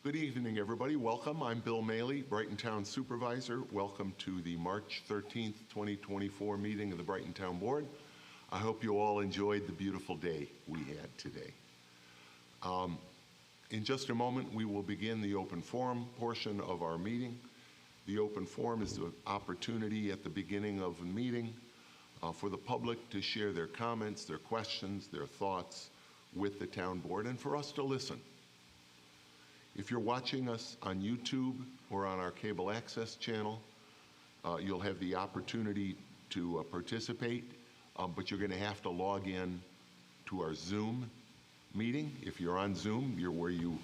Good evening, everybody. Welcome. I'm Bill Maley, Brighton Town Supervisor. Welcome to the March 13th, 2024 meeting of the Brighton Town Board. I hope you all enjoyed the beautiful day we had today. In just a moment, we will begin the open forum portion of our meeting. The open forum is the opportunity at the beginning of a meeting for the public to share their comments, their questions, their thoughts with the town board, and for us to listen. If you're watching us on YouTube or on our cable access channel, you'll have the opportunity to participate, but you're going to have to log in to our Zoom meeting. If you're on Zoom, you're where you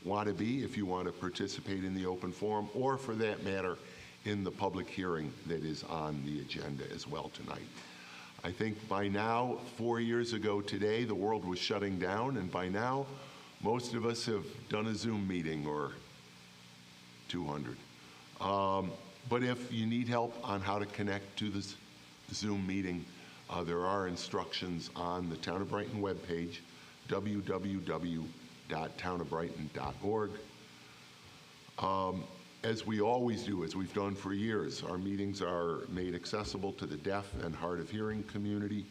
want to be if you want to participate in the open forum, or for that matter, in the public hearing that is on the agenda as well tonight. I think by now, 4 years ago today, the world was shutting down, and by now, most of us have done a Zoom meeting or 200. But if you need help on how to connect to this Zoom meeting, there are instructions on the Town of Brighton webpage, www.townofbrighton.org. As we always do, as we've done for years, our meetings are made accessible to the deaf and hard of hearing community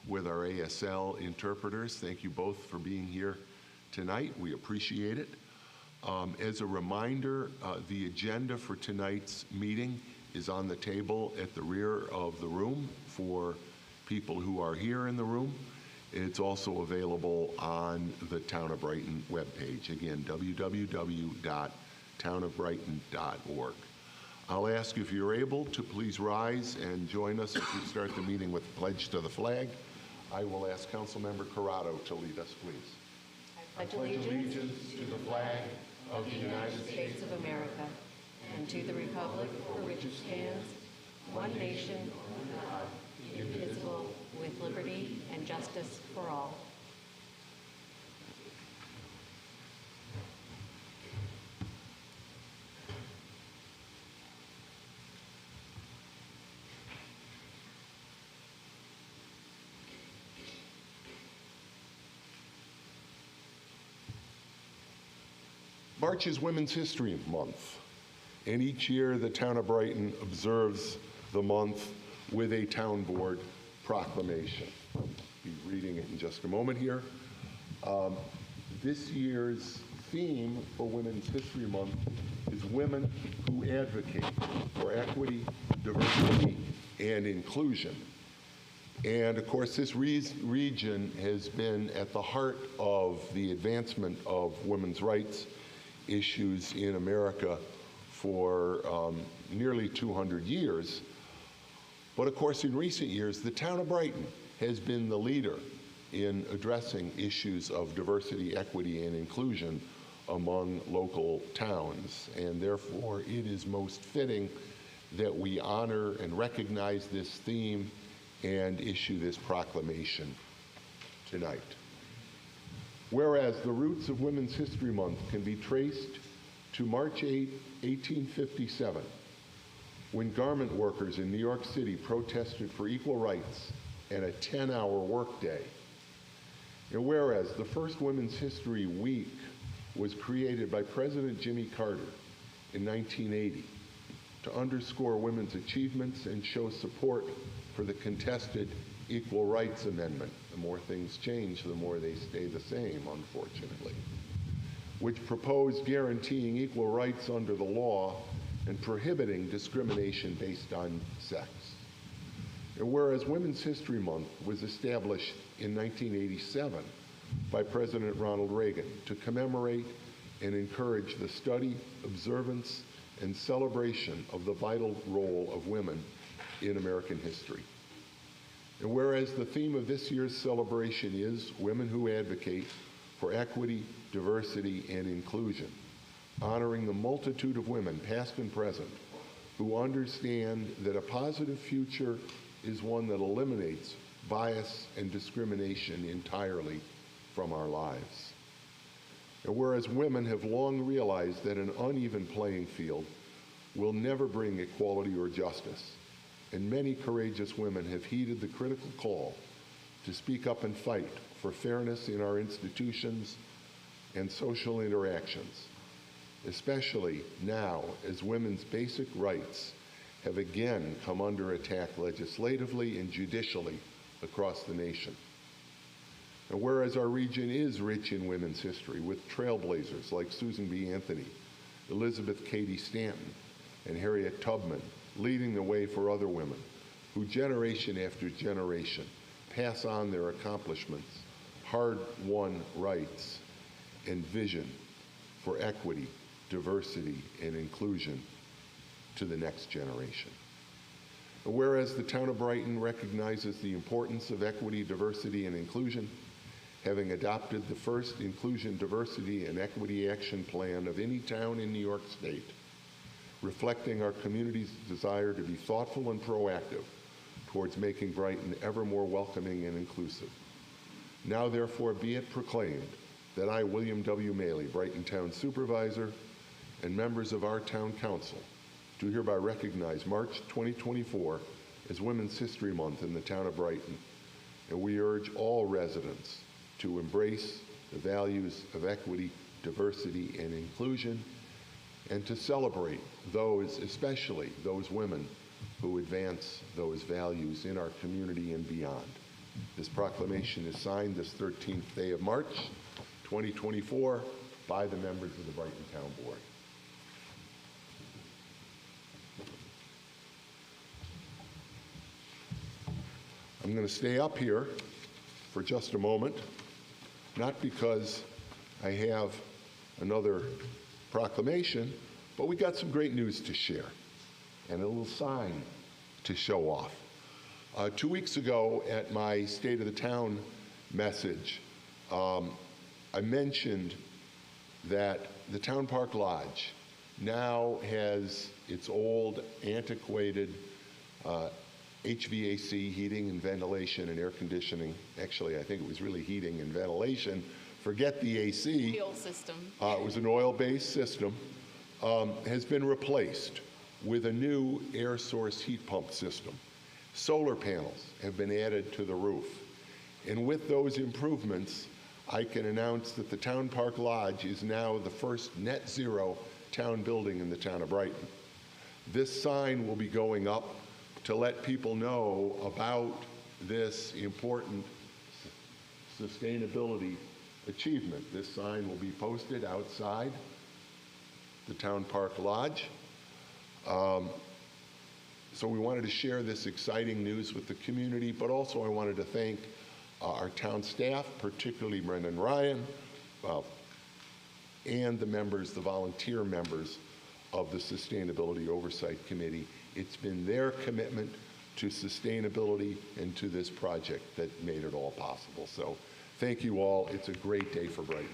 with our ASL interpreters. Thank you both for being here tonight. We appreciate it. As a reminder, the agenda for tonight's meeting is on the table at the rear of the room for people who are here in the room. It's also available on the Town of Brighton webpage. Again, www.townofbrighton.org. I'll ask if you're able to please rise and join us as we start the meeting with the pledge to the flag. I will ask Councilmember Corrado to lead us, please. I pledge allegiance to the flag of the United States of America and to the republic for which it stands, one nation, under God, indivisible, with liberty and justice for all. March is Women's History Month, and each year the town of Brighton observes the month with a town board proclamation. I'll be reading it in just a moment here. This year's theme for Women's History Month is Women Who Advocate for Equity, Diversity, and Inclusion. And of course, this region has been at the heart of the advancement of women's rights issues in America for nearly 200 years. But of course, in recent years, the town of Brighton has been the leader in addressing issues of diversity, equity, and inclusion among local towns. And therefore, it is most fitting that we honor and recognize this theme and issue this proclamation tonight. Whereas the roots of Women's History Month can be traced to March 8, 1857, when garment workers in New York City protested for equal rights and a 10-hour workday. And whereas the first Women's History Week was created by President Jimmy Carter in 1980 to underscore women's achievements and show support for the contested Equal Rights Amendment. The more things change, the more they stay the same, unfortunately, which proposed guaranteeing equal rights under the law and prohibiting discrimination based on sex. And whereas Women's History Month was established in 1987 by President Ronald Reagan to commemorate and encourage the study, observance, and celebration of the vital role of women in American history. And whereas the theme of this year's celebration is Women Who Advocate for Equity, Diversity, and Inclusion, honoring the multitude of women, past and present, who understand that a positive future is one that eliminates bias and discrimination entirely from our lives. And whereas women have long realized that an uneven playing field will never bring equality or justice, and many courageous women have heeded the critical call to speak up and fight for fairness in our institutions and social interactions. especially now as women's basic rights have again come under attack legislatively and judicially across the nation. And whereas our region is rich in women's history, with trailblazers like Susan B. Anthony, Elizabeth Cady Stanton, and Harriet Tubman leading the way for other women who generation after generation pass on their accomplishments, hard-won rights, and vision for equity, diversity, and inclusion to the next generation. And whereas the town of Brighton recognizes the importance of equity, diversity, and inclusion, having adopted the first Inclusion, Diversity, and Equity Action Plan of any town in New York State, reflecting our community's desire to be thoughtful and proactive towards making Brighton ever more welcoming and inclusive. Now, therefore, be it proclaimed that I, William W. Maley, Brighton Town Supervisor, and members of our Town Council, do hereby recognize March 2024 as Women's History Month in the town of Brighton, and we urge all residents to embrace the values of equity, diversity, and inclusion, and to celebrate those, especially those women who advance those values in our community and beyond. This proclamation is signed this 13th day of March, 2024, by the members of the Brighton Town Board. I'm going to stay up here for just a moment, not because I have another proclamation, but we got some great news to share and a little sign to show off. 2 weeks ago at my State of the Town message, I mentioned that the Town Park Lodge now has its old, antiquated HVAC, heating and ventilation and air conditioning. Actually, I think it was really heating and ventilation. Forget the AC. The old system. It was an oil-based system. Has been replaced with a new air source heat pump system. Solar panels have been added to the roof. And with those improvements, I can announce that the Town Park Lodge is now the first net zero town building in the town of Brighton. This sign will be going up to let people know about this important sustainability achievement. This sign will be posted outside the Town Park Lodge. So we wanted to share this exciting news with the community, but also I wanted to thank our town staff, particularly Brendan Ryan, and the members, the volunteer members of the Sustainability Oversight Committee. It's been their commitment to sustainability and to this project that made it all possible. So thank you all. It's a great day for Brighton.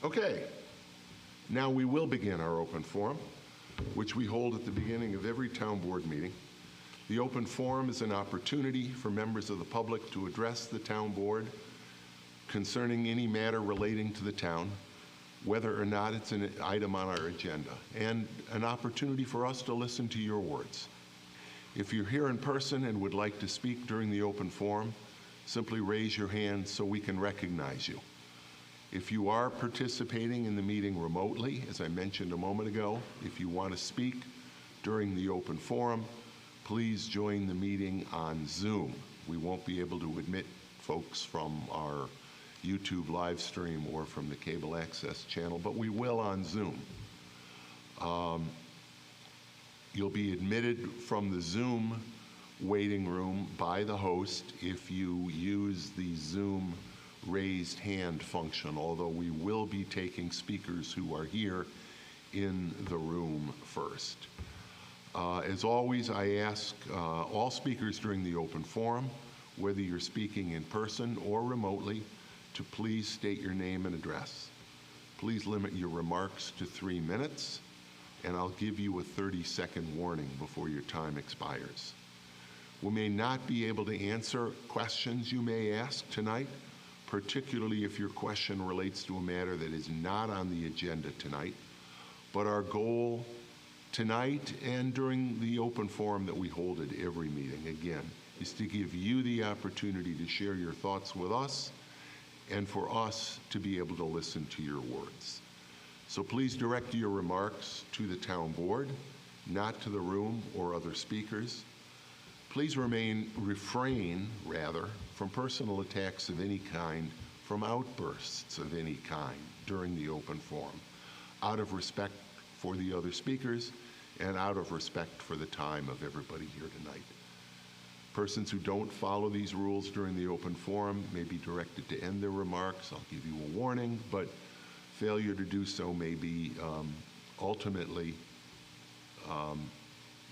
Okay, now we will begin our open forum, which we hold at the beginning of every town board meeting. The open forum is an opportunity for members of the public to address the town board concerning any matter relating to the town, whether or not it's an item on our agenda, and an opportunity for us to listen to your words. If you're here in person and would like to speak during the open forum, simply raise your hand so we can recognize you. If you are participating in the meeting remotely, as I mentioned a moment ago, if you want to speak during the open forum, please join the meeting on Zoom. We won't be able to admit folks from our YouTube live stream or from the cable access channel, but we will on Zoom. You'll be admitted from the Zoom waiting room by the host if you use the Zoom raised hand function, although we will be taking speakers who are here in the room first. As always, I ask all speakers during the open forum, whether you're speaking in person or remotely, to please state your name and address. Please limit your remarks to 3 minutes, and I'll give you a 30-second warning before your time expires. We may not be able to answer questions you may ask tonight, particularly if your question relates to a matter that is not on the agenda tonight. But our goal tonight and during the open forum that we hold at every meeting, again, is to give you the opportunity to share your thoughts with us and for us to be able to listen to your words. So please direct your remarks to the town board, not to the room or other speakers. Please refrain from personal attacks of any kind, from outbursts of any kind during the open forum, out of respect for the other speakers and out of respect for the time of everybody here tonight. Persons who don't follow these rules during the open forum may be directed to end their remarks. I'll give you a warning, but failure to do so may be ultimately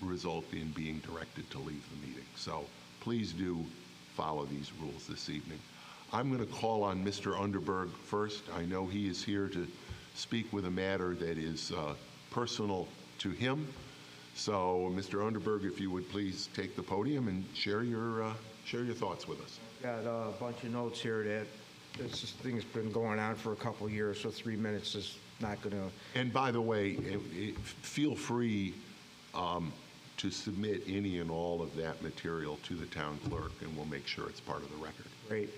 result in being directed to leave the meeting. So please do follow these rules this evening. I'm going to call on Mr. Underberg first. I know he is here to speak with a matter that is personal to him. So, Mr. Underberg, if you would please take the podium and share your thoughts with us. Got a bunch of notes here that this thing's been going on for a couple of years, so 3 minutes is not going to. And by the way, feel free to submit any and all of that material to the town clerk, and we'll make sure it's part of the record. Great.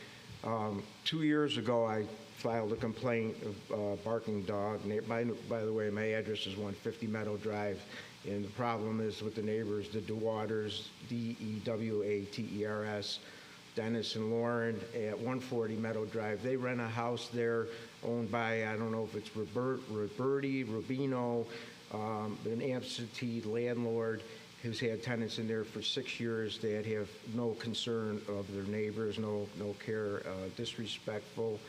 2 years ago, I filed a complaint of a barking dog. By the way, my address is 150 Meadow Drive, and the problem is with the neighbors, the DeWaters, D-E-W-A-T-E-R-S, Dennis and Lauren at 140 Meadow Drive. They rent a house there owned by, I don't know if it's Rubino, an absentee landlord who's had tenants in there for 6 years that have no concern of their neighbors, no care, disrespectful,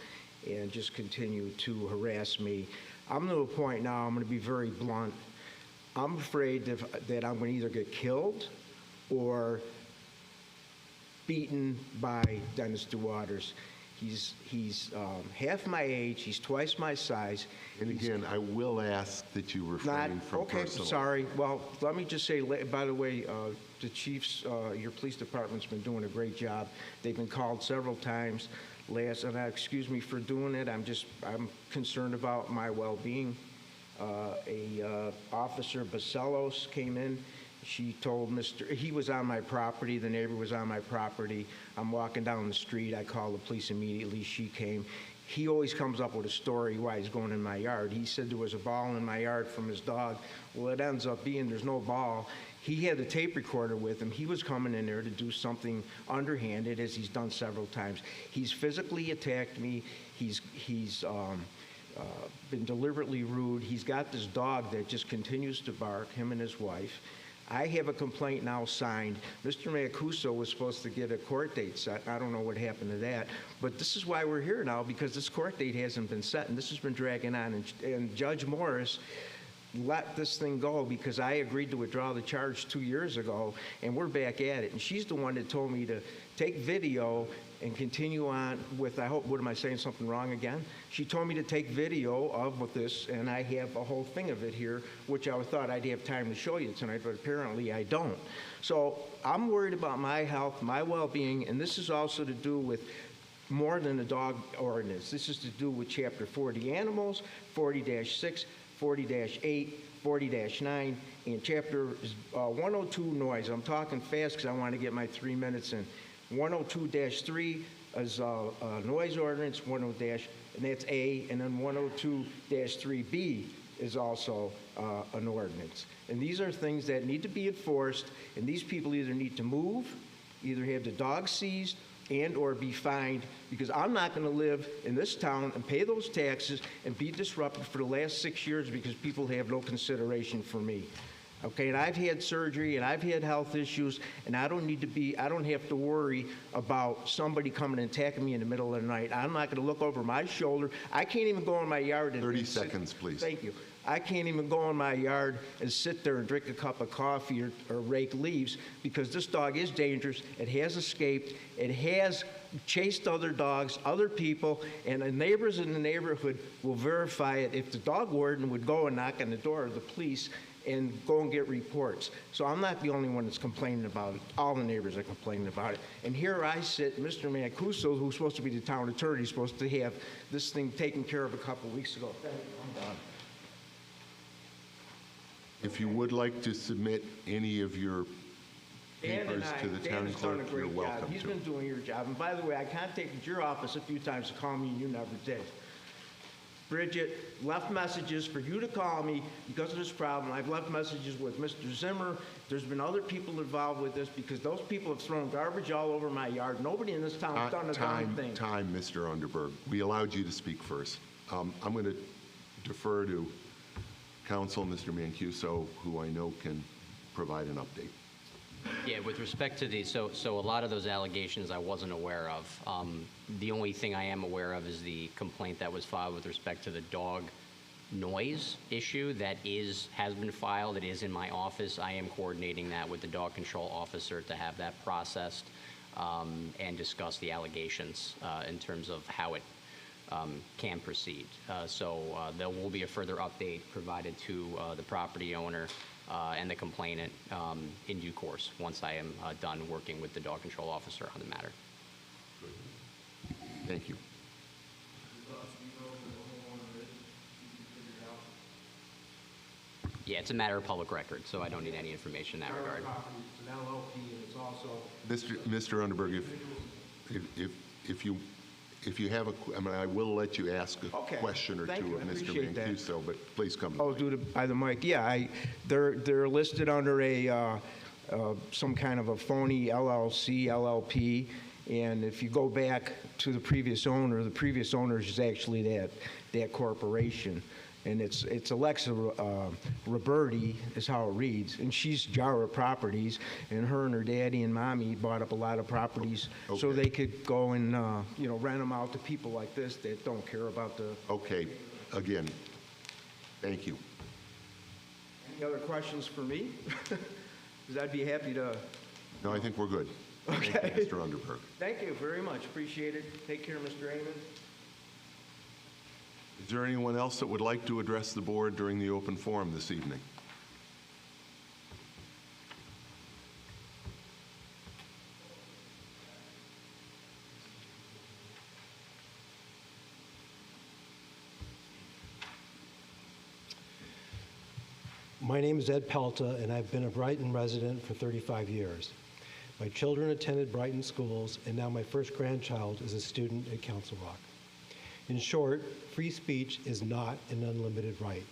and just continue to harass me. I'm to a point now, I'm going to be very blunt. I'm afraid that I'm going to either get killed or beaten by Dennis DeWaters. He's half my age. He's twice my size. And again, I will ask that you refrain from personal. Okay, sorry. Well, let me just say, by the way, the chiefs, your police department's been doing a great job. They've been called several times. And excuse me for doing it. I'm concerned about my well-being. Officer Bacelos came in. She told he was on my property, the neighbor was on my property. I'm walking down the street, I called the police immediately, she came. He always comes up with a story why he's going in my yard. He said there was a ball in my yard from his dog. Well, it ends up being there's no ball. He had the tape recorder with him. He was coming in there to do something underhanded, as he's done several times. He's physically attacked me. He's been deliberately rude. He's got this dog that just continues to bark, him and his wife. I have a complaint now signed. Mr. Mancuso was supposed to get a court date set. I don't know what happened to that. But this is why we're here now, because this court date hasn't been set, and this has been dragging on. And Judge Morris let this thing go because I agreed to withdraw the charge 2 years ago, and we're back at it. And she's the one that told me to take video and continue on with, what am I saying, something wrong again? She told me to take video of this, and I have a whole thing of it here, which I thought I'd have time to show you tonight, but apparently I don't. So I'm worried about my health, my well-being, and this is also to do with more than the dog ordinance. This is to do with Chapter 40 animals, 40-6, 40-8, 40-9, and Chapter 102 noise. I'm talking fast because I want to get my 3 minutes in. 102-3 is a noise ordinance, and that's A, and then 102-3B is also an ordinance. And these are things that need to be enforced, and these people either need to move, either have the dog seized, and or be fined, because I'm not going to live in this town and pay those taxes and be disrupted for the last 6 years because people have no consideration for me. Okay, and I've had surgery and I've had health issues, and I don't have to worry about somebody coming and attacking me in the middle of the night. I'm not going to look over my shoulder. I can't even go in my yard and 30 seconds, please. Thank you. I can't even go in my yard and sit there and drink a cup of coffee or rake leaves because this dog is dangerous. It has escaped. It has chased other dogs, other people, and the neighbors in the neighborhood will verify it. If the dog warden would go and knock on the door of the police and go and get reports. So I'm not the only one that's complaining about it. All the neighbors are complaining about it. And here I sit, Mr. Mancuso, who's supposed to be the town attorney, is supposed to have this thing taken care of a couple weeks ago. Thank you. I'm done. If you would like to submit any of your Dan papers and to the Dan town has done a clerk, you're great welcome job. He's to. been doing your job. And by the way, I contacted your office a few times to call me, and you never did. Bridget left messages for you to call me because of this problem. I've left messages with Mr. Zimmer. There's been other people involved with this because those people have thrown garbage all over my yard. Nobody in this town has done a darn thing. Time, Mr. Underberg. We allowed you to speak first. I'm going to defer to counsel, Mr. Mancuso, who I know can provide an update. Yeah, with respect to these, so a lot of those allegations I wasn't aware of. The only thing I am aware of is the complaint that was filed with respect to the dog noise issue that has been filed. It is in my office. I am coordinating that with the dog control officer to have that processed and discuss the allegations in terms of how it can proceed. So there will be a further update provided to the property owner and the complainant in due course once I am done working with the dog control officer on the matter. Thank you. Yeah, it's a matter of public record, so I don't need any information in that regard. It's an LLP, and it's also... Mr. Underberg, if you have I mean, I will let you ask a Okay. question or Thank two you. of I Mr. appreciate that. Mancuso, but please come. Oh, do it by the mic. Yeah, they're listed under a some kind of a phony LLC, LLP, and if you go back to the previous owner is actually that corporation, and it's Alexa Roberti is how it reads, and she's Jara Properties, and her and her daddy and mommy bought up a lot of properties so Okay. they could go and rent them out to people like this that don't care about the... Okay, again, thank you. Any other questions for me? Because I'd be happy to... No, I think we're good. Okay. Thank you, Mr. Underberg. Thank you very much. Appreciate it. Take care, Mr. Amon. Is there anyone else that would like to address the board during the open forum this evening? My name is Ed Pelta, and I've been a Brighton resident for 35 years. My children attended Brighton schools, and now my first grandchild is a student at Council Rock. In short, free speech is not an unlimited right.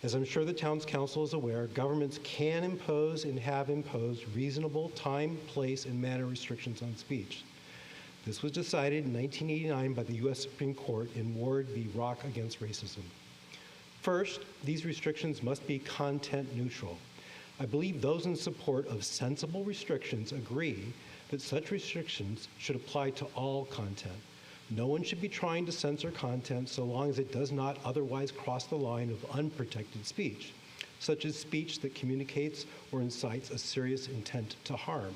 As I'm sure the town's council is aware, governments can impose and have imposed reasonable time, place, and manner restrictions on speech. This was decided in 1989 by the U.S. Supreme Court in Ward v. Rock against Racism. First, these restrictions must be content neutral. I believe those in support of sensible restrictions agree that such restrictions should apply to all content. No one should be trying to censor content so long as it does not otherwise cross the line of unprotected speech, such as speech that communicates or incites a serious intent to harm.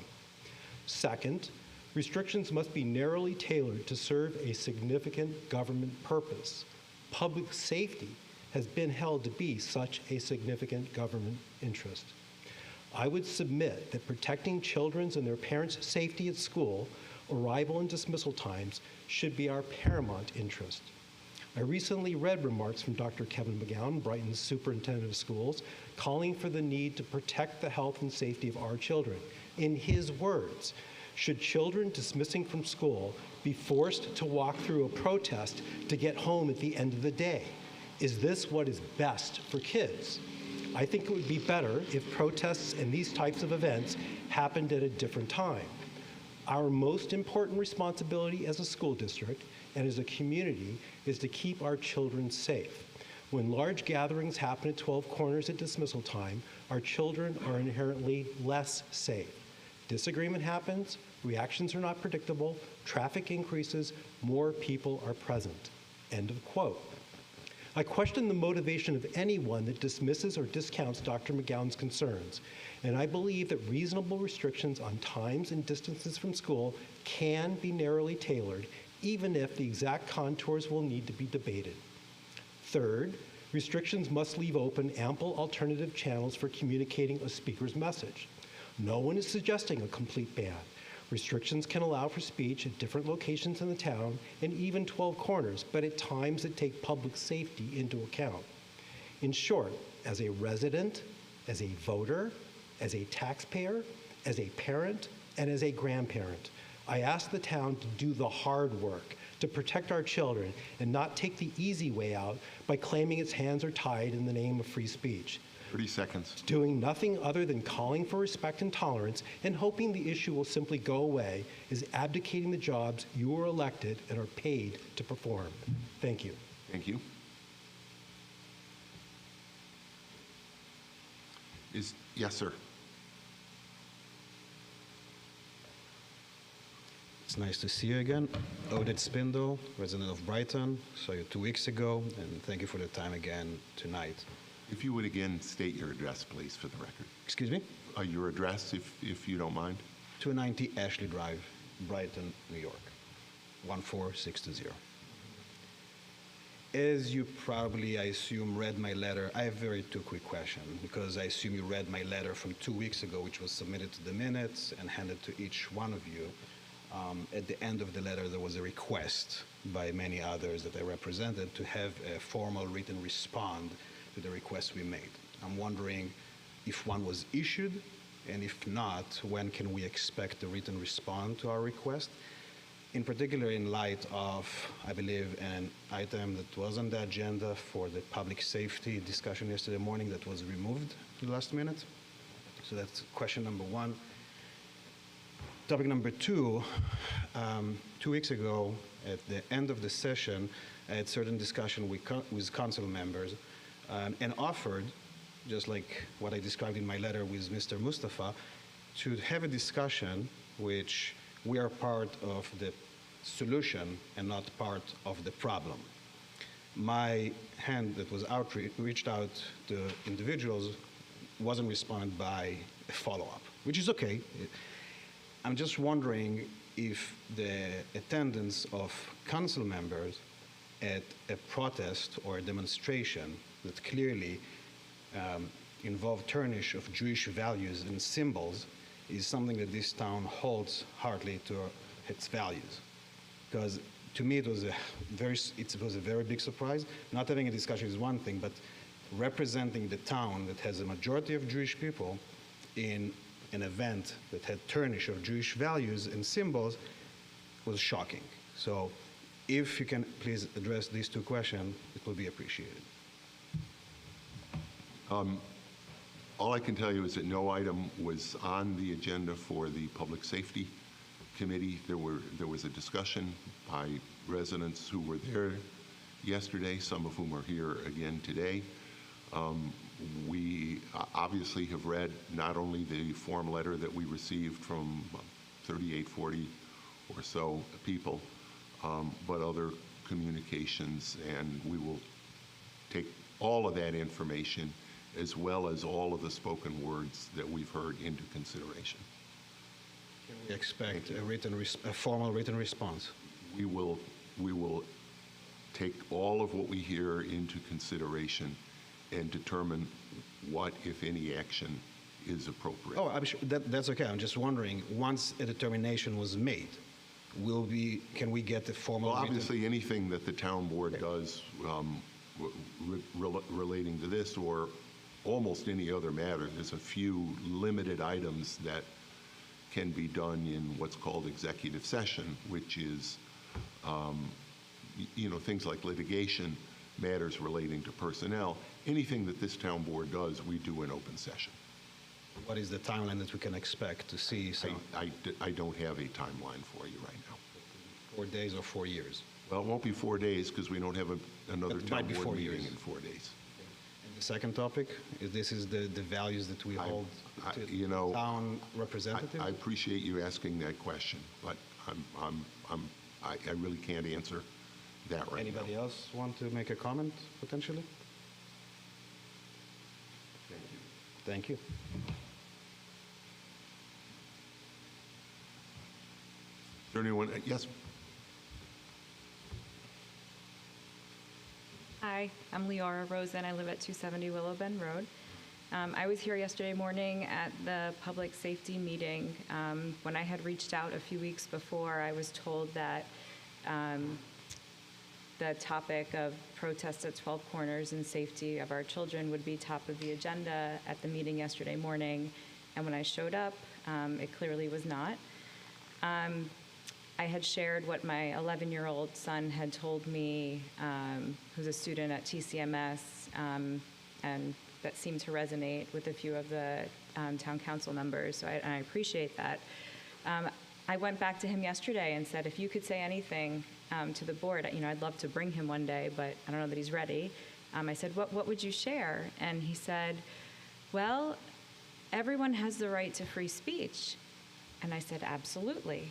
Second, restrictions must be narrowly tailored to serve a significant government purpose. Public safety has been held to be such a significant government interest. I would submit that protecting children's and their parents' safety at school, arrival and dismissal times, should be our paramount interest. I recently read remarks from Dr. Kevin McGowan, Brighton's superintendent of schools, calling for the need to protect the health and safety of our children. In his words, should children dismissing from school be forced to walk through a protest to get home at the end of the day? Is this what is best for kids? I think it would be better if protests and these types of events happened at a different time. Our most important responsibility as a school district and as a community is to keep our children safe. When large gatherings happen at 12 Corners at dismissal time, our children are inherently less safe. Disagreement happens, reactions are not predictable, traffic increases, more people are present. End of quote. I question the motivation of anyone that dismisses or discounts Dr. McGowan's concerns, and I believe that reasonable restrictions on times and distances from school can be narrowly tailored, even if the exact contours will need to be debated. Third, Restrictions must leave open ample alternative channels for communicating a speaker's message. No one is suggesting a complete ban. Restrictions can allow for speech at different locations in the town and even 12 corners, but at times that take public safety into account. In short, as a resident, as a voter, as a taxpayer, as a parent, and as a grandparent, I ask the town to do the hard work, to protect our children, and not take the easy way out by claiming its hands are tied in the name of free speech. 30 seconds. Doing nothing other than calling for respect and tolerance and hoping the issue will simply go away is abdicating the jobs you were elected and are paid to perform. Thank you. Thank you. Yes, sir. It's nice to see you again. Odette Spindle, resident of Brighton. Saw you 2 weeks ago, and thank you for the time again tonight. If you would again state your address, please, for the record. Excuse me? Your address, if you don't mind. 290 Ashley Drive, Brighton, New York, 14620. As you probably, I assume, read my letter, I have two quick questions, because I assume you read my letter from 2 weeks ago, which was submitted to the minutes and handed to each one of you. At the end of the letter, there was a request by many others that I represented to have a formal written response to the request we made. I'm wondering if one was issued, and if not, when can we expect a written response to our request? In particular, in light of, I believe, an item that was on the agenda for the public safety discussion yesterday morning that was removed at the last minute. So that's question number one. Topic number two, 2 weeks ago, at the end of the session, I had certain discussion with council members and offered, just like what I described in my letter with Mr. Mustafa, to have a discussion which we are part of the solution and not part of the problem. My hand that was reached out to individuals wasn't responded by a follow-up, which is okay. I'm just wondering if the attendance of council members at a protest or a demonstration that clearly involved tarnish of Jewish values and symbols is something that this town holds hardly to its values. Because to me it was a very big surprise. Not having a discussion is one thing, but representing the town that has a majority of Jewish people in an event that had tarnish of Jewish values and symbols was shocking. So if you can please address these two questions, it will be appreciated. All I can tell you is that no item was on the agenda for the Public Safety Committee. There was a discussion by residents who were there yesterday, some of whom are here again today. We obviously have read not only the form letter that we received from 38, 40 or so people, but other communications, and we will take all of that information as well as all of the spoken words that we've heard into consideration. Can we expect a formal written response? We will take all of what we hear into consideration and determine what, if any, action is appropriate. Oh, I'm sure that's okay. I'm just wondering, once a determination was made, can we get the formal Well, written- obviously, anything that the town board does relating to this or almost any other matter, there's a few limited items that can be done in what's called executive session, which is, things like litigation, matters relating to personnel. Anything that this town board does, we do in open session. What is the timeline that we can expect to see? I don't have a timeline for you right now. 4 days or 4 years? Well, it won't be 4 days because we don't have another It town might be 4 board meeting years. in 4 days. And the second topic, this is the values that we hold to town representatives? I appreciate you asking that question, but I really can't answer that right now. Anybody else want to make a comment, potentially? Thank you. Is there anyone? Yes. Hi, I'm Leora Rosen. I live at 270 Willow Bend Road. I was here yesterday morning at the public safety meeting. When I had reached out a few weeks before, I was told that the topic of protests at 12 Corners and safety of our children would be top of the agenda at the meeting yesterday morning. And when I showed up, it clearly was not. I had shared what my 11-year-old son had told me, who's a student at TCMS, and that seemed to resonate with a few of the town council members, so I appreciate that. I went back to him yesterday and said, if you could say anything to the board, I'd love to bring him one day, but I don't know that he's ready. I said, what would you share? And he said, well, everyone has the right to free speech. And I said, absolutely.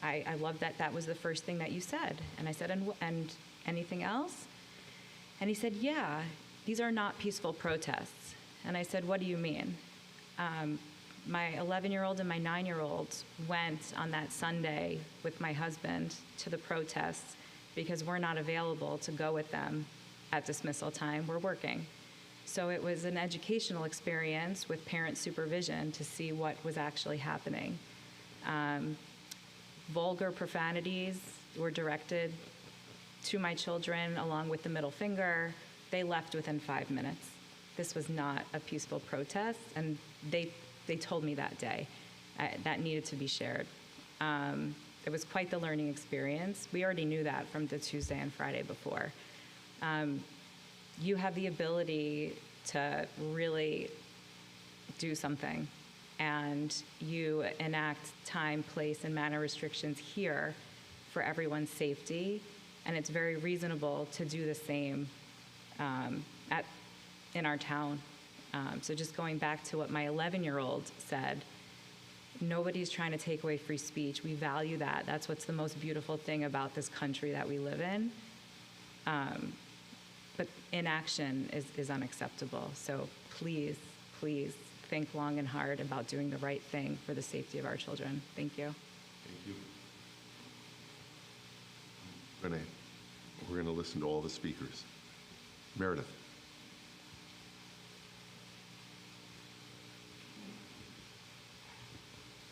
I love that that was the first thing that you said. And I said, and anything else? And he said, yeah, these are not peaceful protests. And I said, what do you mean? My 11-year-old and my 9-year-old went on that Sunday with my husband to the protests because we're not available to go with them at dismissal time. We're working. So it was an educational experience with parent supervision to see what was actually happening. Vulgar profanities were directed to my children along with the middle finger. They left within 5 minutes. This was not a peaceful protest, and they told me that day. That needed to be shared. It was quite the learning experience. We already knew that from the Tuesday and Friday before. You have the ability to really do something, and you enact time, place, and manner restrictions here for everyone's safety, and it's very reasonable to do the same in our town. So just going back to what my 11-year-old said, nobody's trying to take away free speech. We value that. That's what's the most beautiful thing about this country that we live in. But inaction is unacceptable. So please, please think long and hard about doing the right thing for the safety of our children. Thank you. Thank you. We're going to listen to all the speakers. Meredith.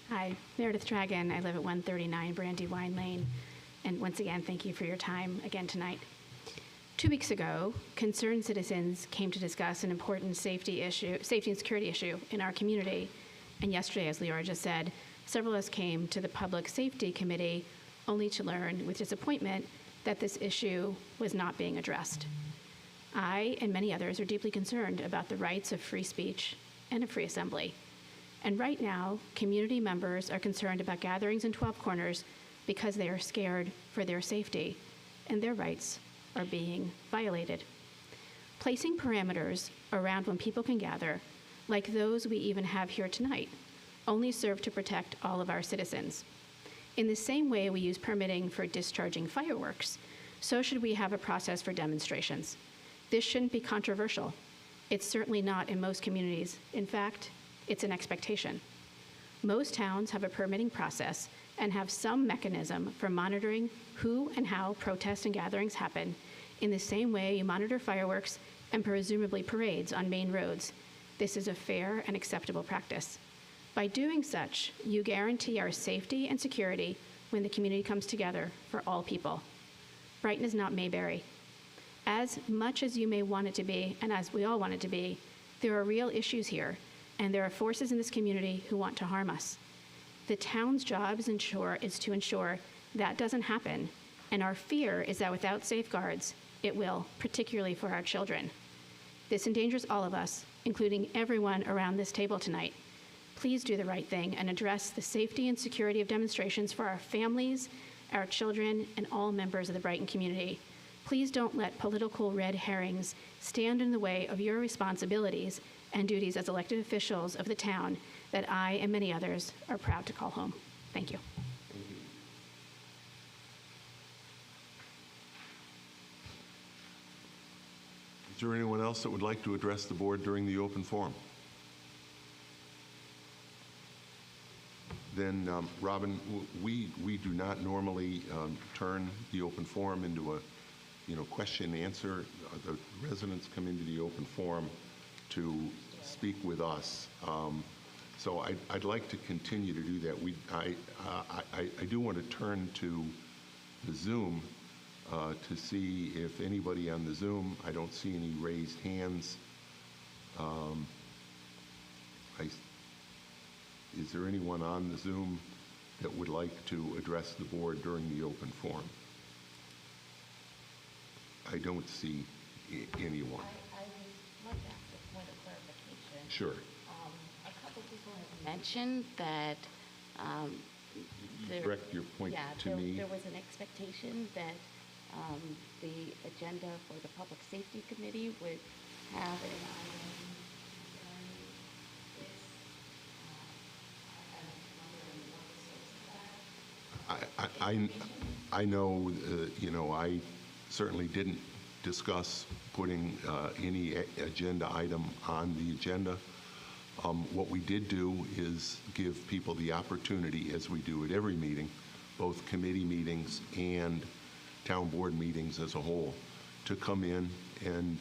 Hi, Meredith Dragon. I live at 139 Brandywine Lane. And once again, thank you for your time again tonight. 2 weeks ago, concerned citizens came to discuss an important safety and security issue in our community. And yesterday, as Leora just said, several of us came to the Public Safety Committee only to learn with disappointment that this issue was not being addressed. I and many others are deeply concerned about the rights of free speech and of free assembly. And right now, community members are concerned about gatherings in 12 Corners because they are scared for their safety, and their rights are being violated. Placing parameters around when people can gather, like those we even have here tonight, only serve to protect all of our citizens. In the same way we use permitting for discharging fireworks, so should we have a process for demonstrations. This shouldn't be controversial. It's certainly not in most communities. In fact, it's an expectation. Most towns have a permitting process and have some mechanism for monitoring who and how protests and gatherings happen in the same way you monitor fireworks and presumably parades on main roads. This is a fair and acceptable practice. By doing such, you guarantee our safety and security when the community comes together for all people. Brighton is not Mayberry. As much as you may want it to be, and as we all want it to be, there are real issues here, and there are forces in this community who want to harm us. The town's job is to ensure that doesn't happen, and our fear is that without safeguards, it will, particularly for our children. This endangers all of us, including everyone around this table tonight. Please do the right thing and address the safety and security of demonstrations for our families, our children, and all members of the Brighton community. Please don't let political red herrings stand in the way of your responsibilities and duties as elected officials of the town that I and many others are proud to call home. Thank you. Is there anyone else that would like to address the board during the open forum? Then, Robin, we do not normally turn the open forum into question and answer. The residents come into the open forum to speak with us. So I'd like to continue to do that. I do want to turn to the Zoom to see if anybody on the Zoom, I don't see any raised hands. Is there anyone on the Zoom that would like to address the board during the open forum? I don't see anyone. I would like to ask a point of clarification. Sure. A couple people have mentioned that Direct your point to me. There was an expectation that the agenda for the Public Safety Committee would have an item concerning this. I know, I certainly didn't discuss putting any agenda item on the agenda. What we did do is give people the opportunity, as we do at every meeting, both committee meetings and town board meetings as a whole, to come in and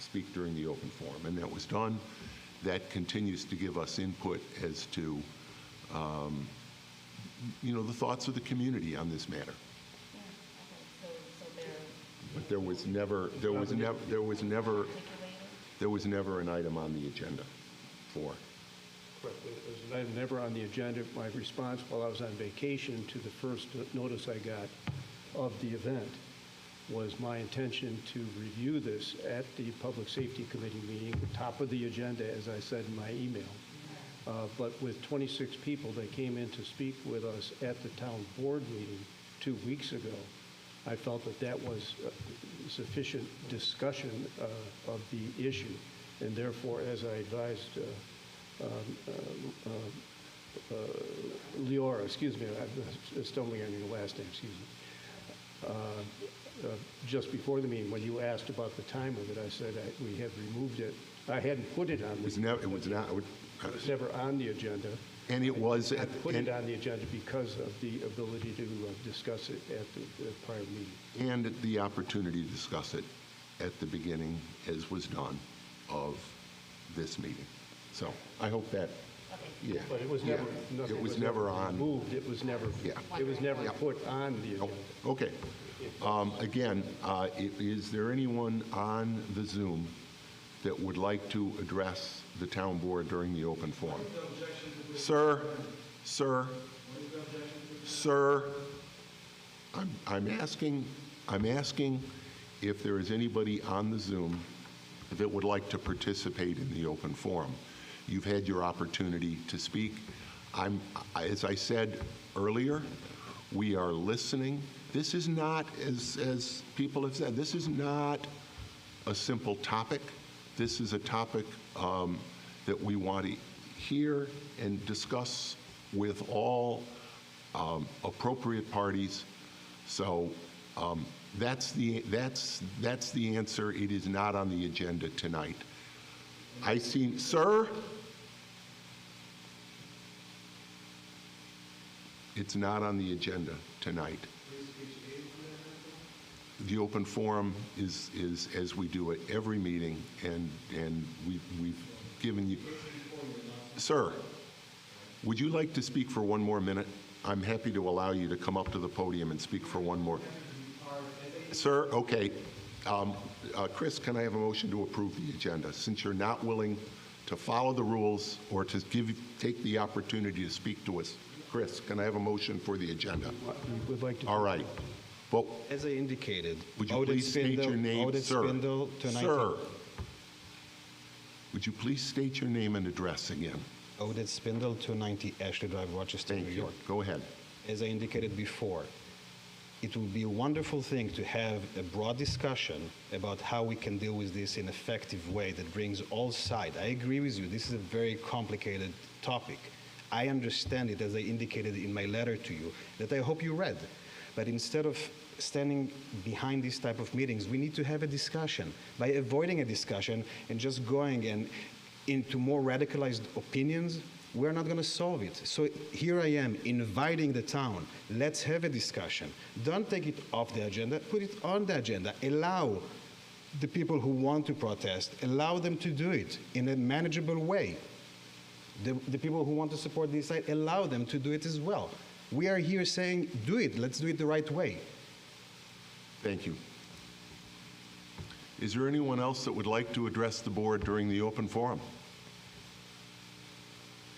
speak during the open forum. And that was done. That continues to give us input as to the thoughts of the community on this matter. But there was never an item on the agenda for. Correct. It was an item never on the agenda. My response while I was on vacation to the first notice I got of the event was my intention to review this at the Public Safety Committee meeting, top of the agenda, as I said in my email. But with 26 people that came in to speak with us at the town board meeting 2 weeks ago, I felt that that was sufficient discussion of the issue. And therefore, as I advised Leora, excuse me, I'm stumbling on your last name, excuse me. Just before the meeting, when you asked about the time of it, I said we had removed it. I hadn't put it on. It was never on the agenda. And it was I put it on the agenda because of the ability to discuss it at the prior meeting. And the opportunity to discuss it at the beginning, as was done, of this meeting. So I hope that, yeah. But it was never, yeah. nothing It was never on. moved. It was never, Yeah. it was never Yeah. put on the agenda. Okay. Again, is there anyone on the Zoom that would like to address the town board during the open forum? Sir, I'm asking if there is anybody on the Zoom that would like to participate in the open forum. You've had your opportunity to speak. As I said earlier, we are listening. This is not, as people have said, this is not a simple topic. This is a topic that we want to hear and discuss with all appropriate parties. So that's the answer. It is not on the agenda tonight. I see, sir. It's not on the agenda tonight. The open forum is as we do at every meeting, and we've given you. Sir, would you like to speak for one more minute? I'm happy to allow you to come up to the podium and speak for one more. Sir, okay. Chris, can I have a motion to approve the agenda? Since you're not willing to follow the rules or to take the opportunity to speak to us, Chris, can I have a motion for the agenda? We would like to. All right. Well, As I indicated, would you please state your name, sir? Spindle to 19. Sir, would you please state your name and address again? Odette Spindle, 290 Ashley Drive, Rochester, Thank New you. York. Go ahead. As I indicated before, it would be a wonderful thing to have a broad discussion about how we can deal with this in an effective way that brings all sides. I agree with you. This is a very complicated topic. I understand it, as I indicated in my letter to you, that I hope you read. But instead of standing behind these type of meetings, we need to have a discussion. By avoiding a discussion and just going into more radicalized opinions, we're not going to solve it. So here I am inviting the town, let's have a discussion. Don't take it off the agenda, put it on the agenda. Allow the people who want to protest, allow them to do it in a manageable way. The people who want to support this site, allow them to do it as well. We are here saying, do it, let's do it the right way. Thank you. Is there anyone else that would like to address the board during the open forum?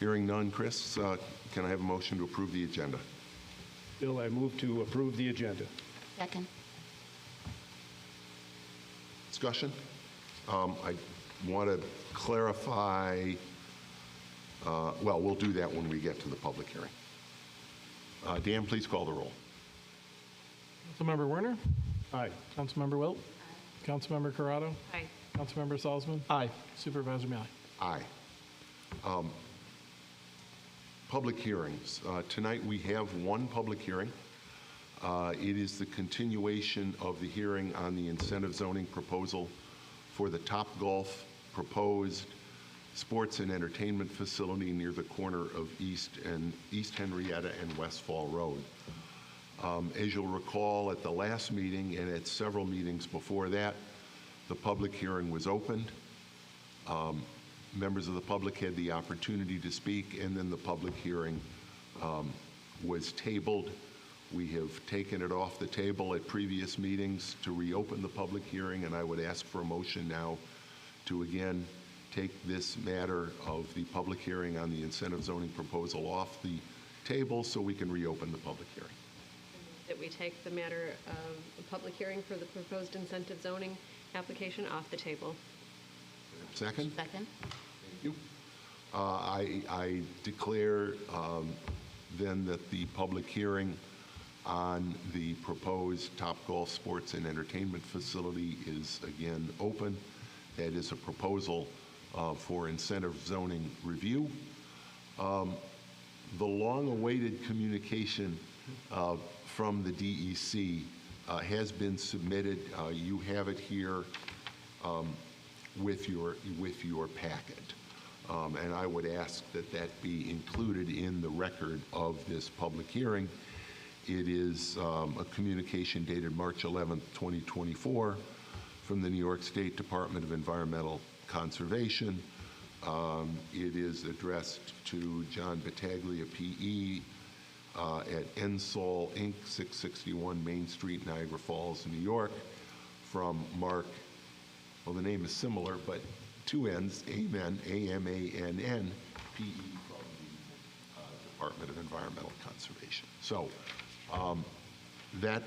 Hearing none, Chris, can I have a motion to approve the agenda? Bill, I move to approve the agenda. Second. Discussion? I want to clarify, well, we'll do that when we get to the public hearing. Dan, please call the roll. Councilmember Werner? Aye. Councilmember Wilt? Councilmember Corrado? Aye. Councilmember Salzman? Aye. Supervisor Mealy? Aye. Public hearings. Tonight we have one public hearing. It is the continuation of the hearing on the incentive zoning proposal for the Topgolf proposed sports and entertainment facility near the corner of East Henrietta and Westfall Road. As you'll recall, at the last meeting and at several meetings before that, the public hearing was opened. Members of the public had the opportunity to speak, and then the public hearing was tabled. We have taken it off the table at previous meetings to reopen the public hearing, and I would ask for a motion now to again take this matter of the public hearing on the incentive zoning proposal off the table so we can reopen the public hearing. That we take the matter of the public hearing for the proposed incentive zoning application off the table. Second? Second. Thank you. I declare then that the public hearing on the proposed Topgolf Sports and Entertainment Facility is again open. That is a proposal for incentive zoning review. The long-awaited communication from the DEC has been submitted. You have it here with your packet. And I would ask that that be included in the record of this public hearing. It is a communication dated March 11th, 2024 from the New York State Department of Environmental Conservation. It is addressed to John Battaglia, P.E., at Ensol Inc., 661 Main Street, Niagara Falls, New York, from Mark, well, the name is similar, but two N's, Amen, A-M-A-N-N, P.E., from the Department of Environmental Conservation. So that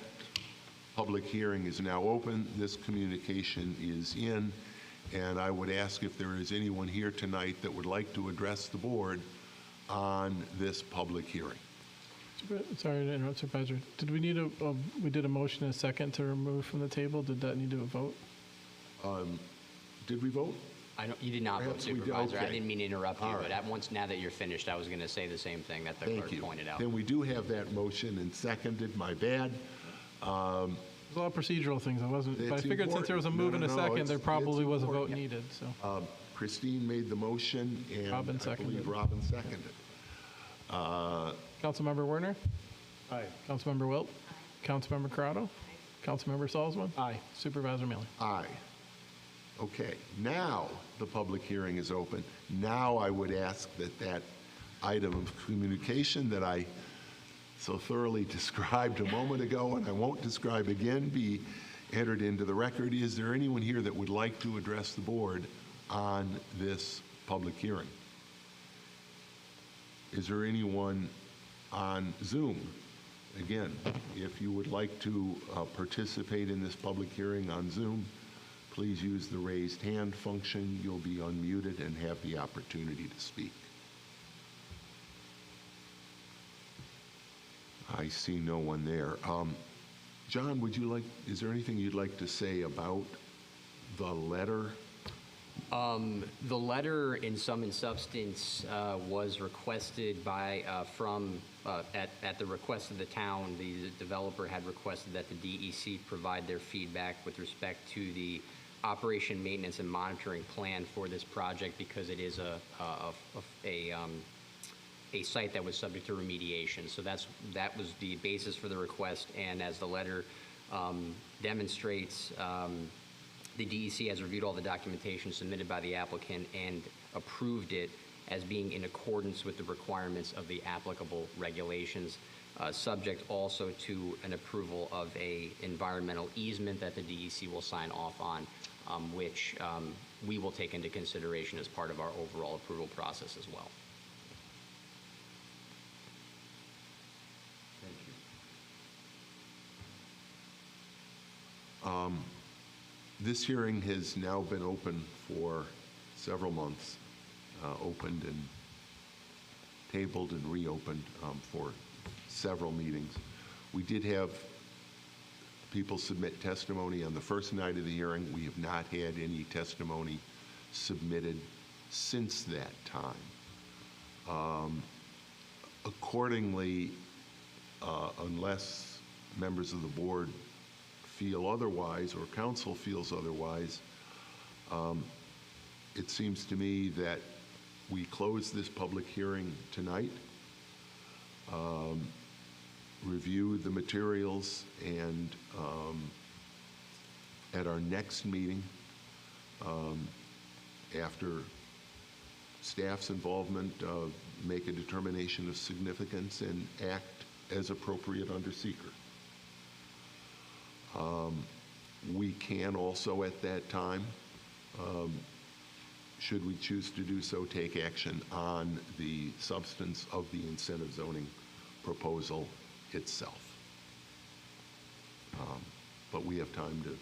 public hearing is now open. This communication is in, and I would ask if there is anyone here tonight that would like to address the board on this public hearing. Sorry to interrupt, Supervisor. Did we need we did a motion and a second to remove from the table. Did that need to vote? Did we vote? You did not vote, Perhaps we did. Supervisor. I Okay. didn't mean to interrupt you, All but right. now that you're finished, I was going to say the same thing that the Thank clerk you. pointed out. Then we do have that motion and seconded. My bad. There's a lot of procedural things. But I It's figured since there was a important. move and a No, no, second, there it's probably was a vote important. needed. So Christine made the motion, and Robin I believe seconded. Robin seconded. Councilmember Werner? Aye. Councilmember Wilt? Councilmember Corrado? Councilmember Salzman? Aye. Supervisor Mealy? Aye. Okay, now the public hearing is open. Now I would ask that that item of communication that I so thoroughly described a moment ago, and I won't describe again, be entered into the record. Is there anyone here that would like to address the board on this public hearing? Is there anyone on Zoom? Again, if you would like to participate in this public hearing on Zoom, please use the raised hand function. You'll be unmuted and have the opportunity to speak. I see no one there. John, is there anything you'd like to say about the letter? The letter, in sum and substance, was requested by, at the request of the town. The developer had requested that the DEC provide their feedback with respect to the operation, maintenance, and monitoring plan for this project because it is a site that was subject to remediation. So that was the basis for the request, and as the letter demonstrates, the DEC has reviewed all the documentation submitted by the applicant and approved it as being in accordance with the requirements of the applicable regulations, subject also to an approval of a environmental easement that the DEC will sign off on, which we will take into consideration as part of our overall approval process as well. This hearing has now been open for several months, opened and tabled and reopened for several meetings. We did have people submit testimony on the first night of the hearing. We have not had any testimony submitted since that time. Accordingly, unless members of the board feel otherwise or council feels otherwise, it seems to me that we close this public hearing tonight, review the materials, and at our next meeting, after staff's involvement, make a determination of significance and act as appropriate under seeker. We can also at that time, should we choose to do so, take action on the substance of the incentive zoning proposal itself. But we have time to,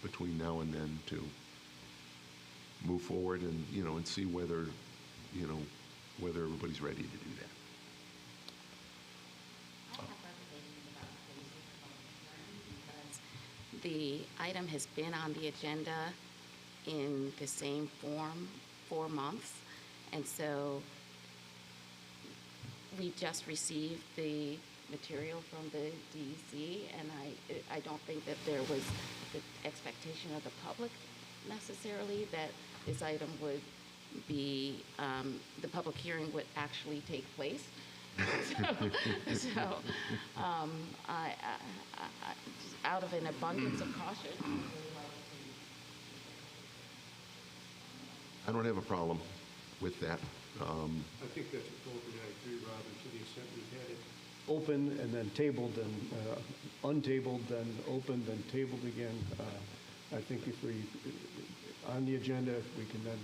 between now and then, to move forward and, and see whether, whether everybody's ready to do that. The item has been on the agenda in the same form 4 months, and so we just received the material from the DEC, and I don't think that there was the expectation of the public necessarily that this item would be, the public hearing would actually take place. So out of an abundance of caution, I don't have a problem with that. I think that's appropriate. I agree, Robin, to the extent we've had it open and then tabled and untabled, then opened, then tabled again. I think if we, on the agenda, we can then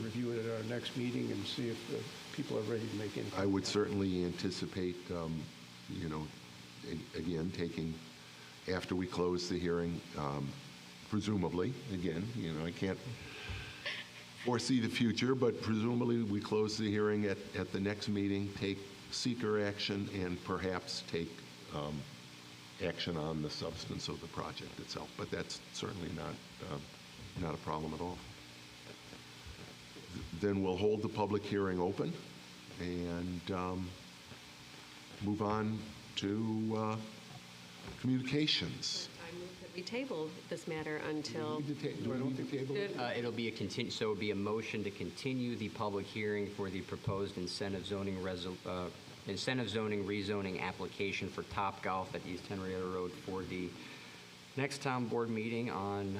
review it at our next meeting and see if people are ready to make any. I would certainly anticipate, again, taking, after we close the hearing, presumably, again, I can't foresee the future, but presumably we close the hearing at the next meeting, take seeker action, and perhaps take action on the substance of the project itself. But that's certainly not a problem at all. Then we'll hold the public hearing open and move on to communications. I move that we table this matter until. Do we need to table it? It'll be so it'll be a motion to continue the public hearing for the proposed incentive zoning rezoning application for Topgolf at East Henrietta Road for the next town board meeting on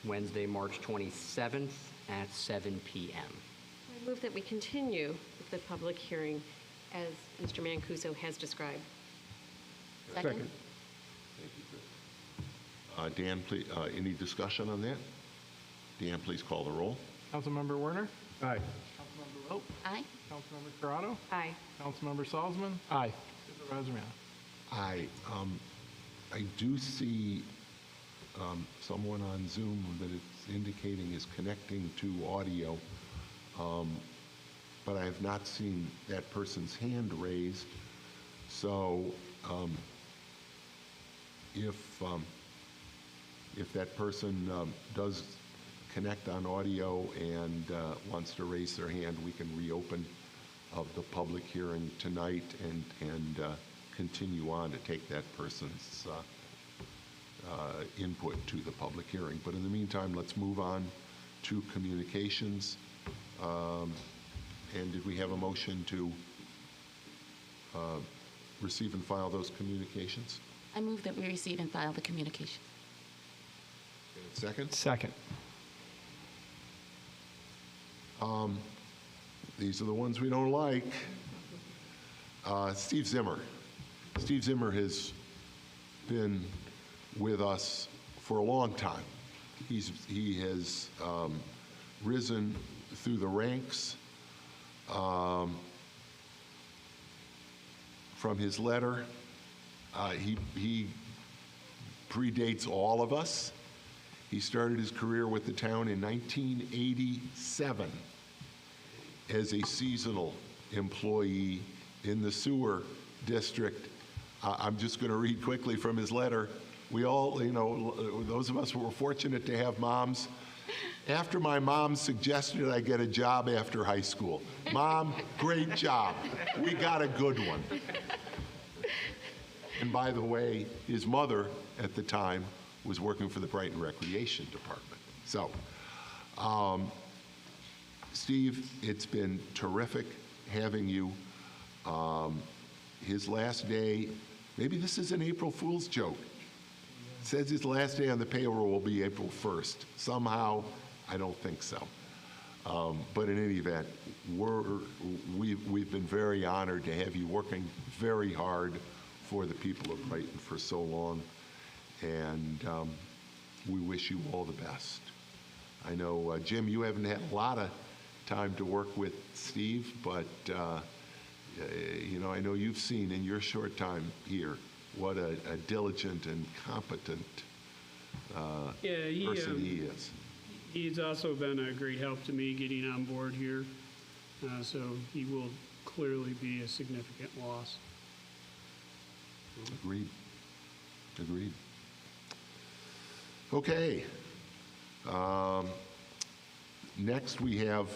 Wednesday, March 27th at 7 p.m. I move that we continue the public hearing as Mr. Mancuso has described. second. Dan, please, any discussion on that? Dan, please call the roll. Councilmember Werner? Aye. Councilmember Rope? Aye. Councilmember Corrado? Aye. Councilmember Salzman? Aye. Supervisor Mann? Aye. I do see someone on Zoom that it's indicating is connecting to audio, but I have not seen that person's hand raised. So if that person does connect on audio and wants to raise their hand, we can reopen the public hearing tonight and continue on to take that person's input to the public hearing. But in the meantime, let's move on to communications. And did we have a motion to receive and file those communications? I move that we receive and file the communication. Second? Second. These are the ones we don't like. Steve Zimmer. Steve Zimmer has been with us for a long time. He has risen through the ranks. From his letter, he predates all of us. He started his career with the town in 1987 as a seasonal employee in the sewer district. I'm just going to read quickly from his letter. We all, those of us who were fortunate to have moms, after my mom suggested I get a job after high school. Mom, great job. We got a good one. And by the way, his mother at the time was working for the Brighton Recreation Department. So, Steve, it's been terrific having you. His last day, maybe this is an April Fool's joke. It says his last day on the payroll will be April 1st. Somehow, I don't think so. But in any event, we've been very honored to have you working very hard for the people of Brighton for so long. And we wish you all the best. I know, Jim, you haven't had a lot of time to work with Steve, but I know you've seen in your short time here what a diligent and competent person he is. He's also been a great help to me getting on board here, so he will clearly be a significant loss. Agreed. Agreed. Okay. Next, we have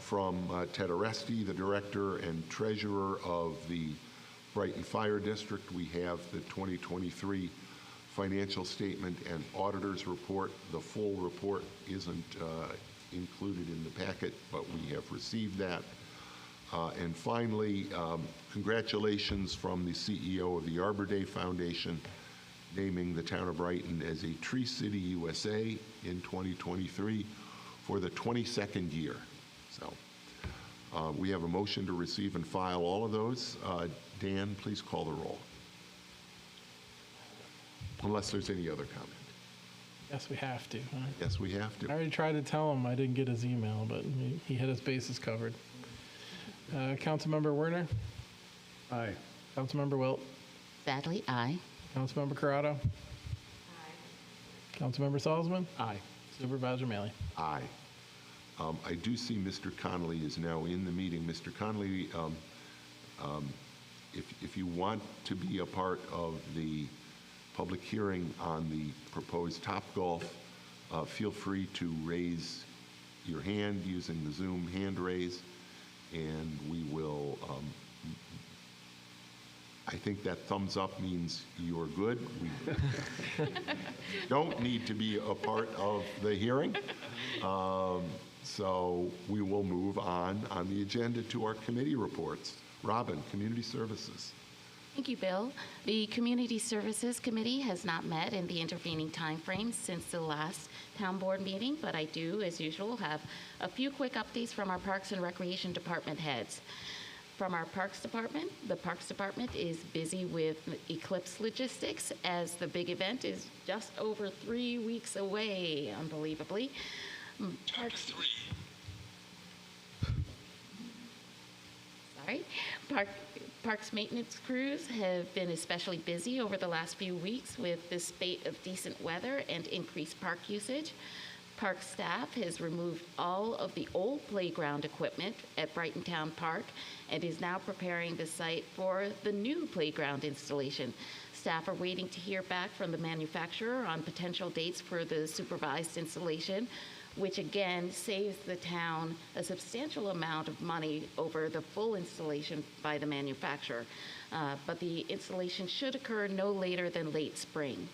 from Ted Aresti, the Director and Treasurer of the Brighton Fire District. We have the 2023 financial statement and auditor's report. The full report isn't included in the packet, but we have received that. And finally, congratulations from the CEO of the Arbor Day Foundation, naming the town of Brighton as a Tree City USA in 2023 for the 22nd year. So we have a motion to receive and file all of those. Dan, please call the roll. Unless there's any other comment. Yes, we have to. Huh? Yes, we have I to. already tried to tell him I didn't get his email, but he had his bases covered. Councilmember Werner? Aye. Councilmember Wilt? Sadly, aye. Councilmember Corrado? Aye. Councilmember Salzman? Aye. Supervisor Maley? Aye. I do see Mr. Connolly is now in the meeting. Mr. Connolly, if you want to be a part of the public hearing on the proposed Topgolf, feel free to raise your hand using the Zoom hand raise, and we will, I think that thumbs up means you're good. We don't need to be a part of the hearing. So we will move on the agenda to our committee reports. Robin, Community Services. Thank you, Bill. The Community Services Committee has not met in the intervening timeframe since the last town board meeting, but I do, as usual, have a few quick updates from our Parks and Recreation Department heads. From our Parks Department, the Parks Department is busy with Eclipse logistics as the big event is just over 3 weeks away, unbelievably. Parks maintenance crews have been especially busy over the last few weeks with the spate of decent weather and increased park usage. Park staff has removed all of the old playground equipment at Brighton Town Park and is now preparing the site for the new playground installation. Staff are waiting to hear back from the manufacturer on potential dates for the supervised installation, which again saves the town a substantial amount of money over the full installation by the manufacturer. But the installation should occur no later than late spring.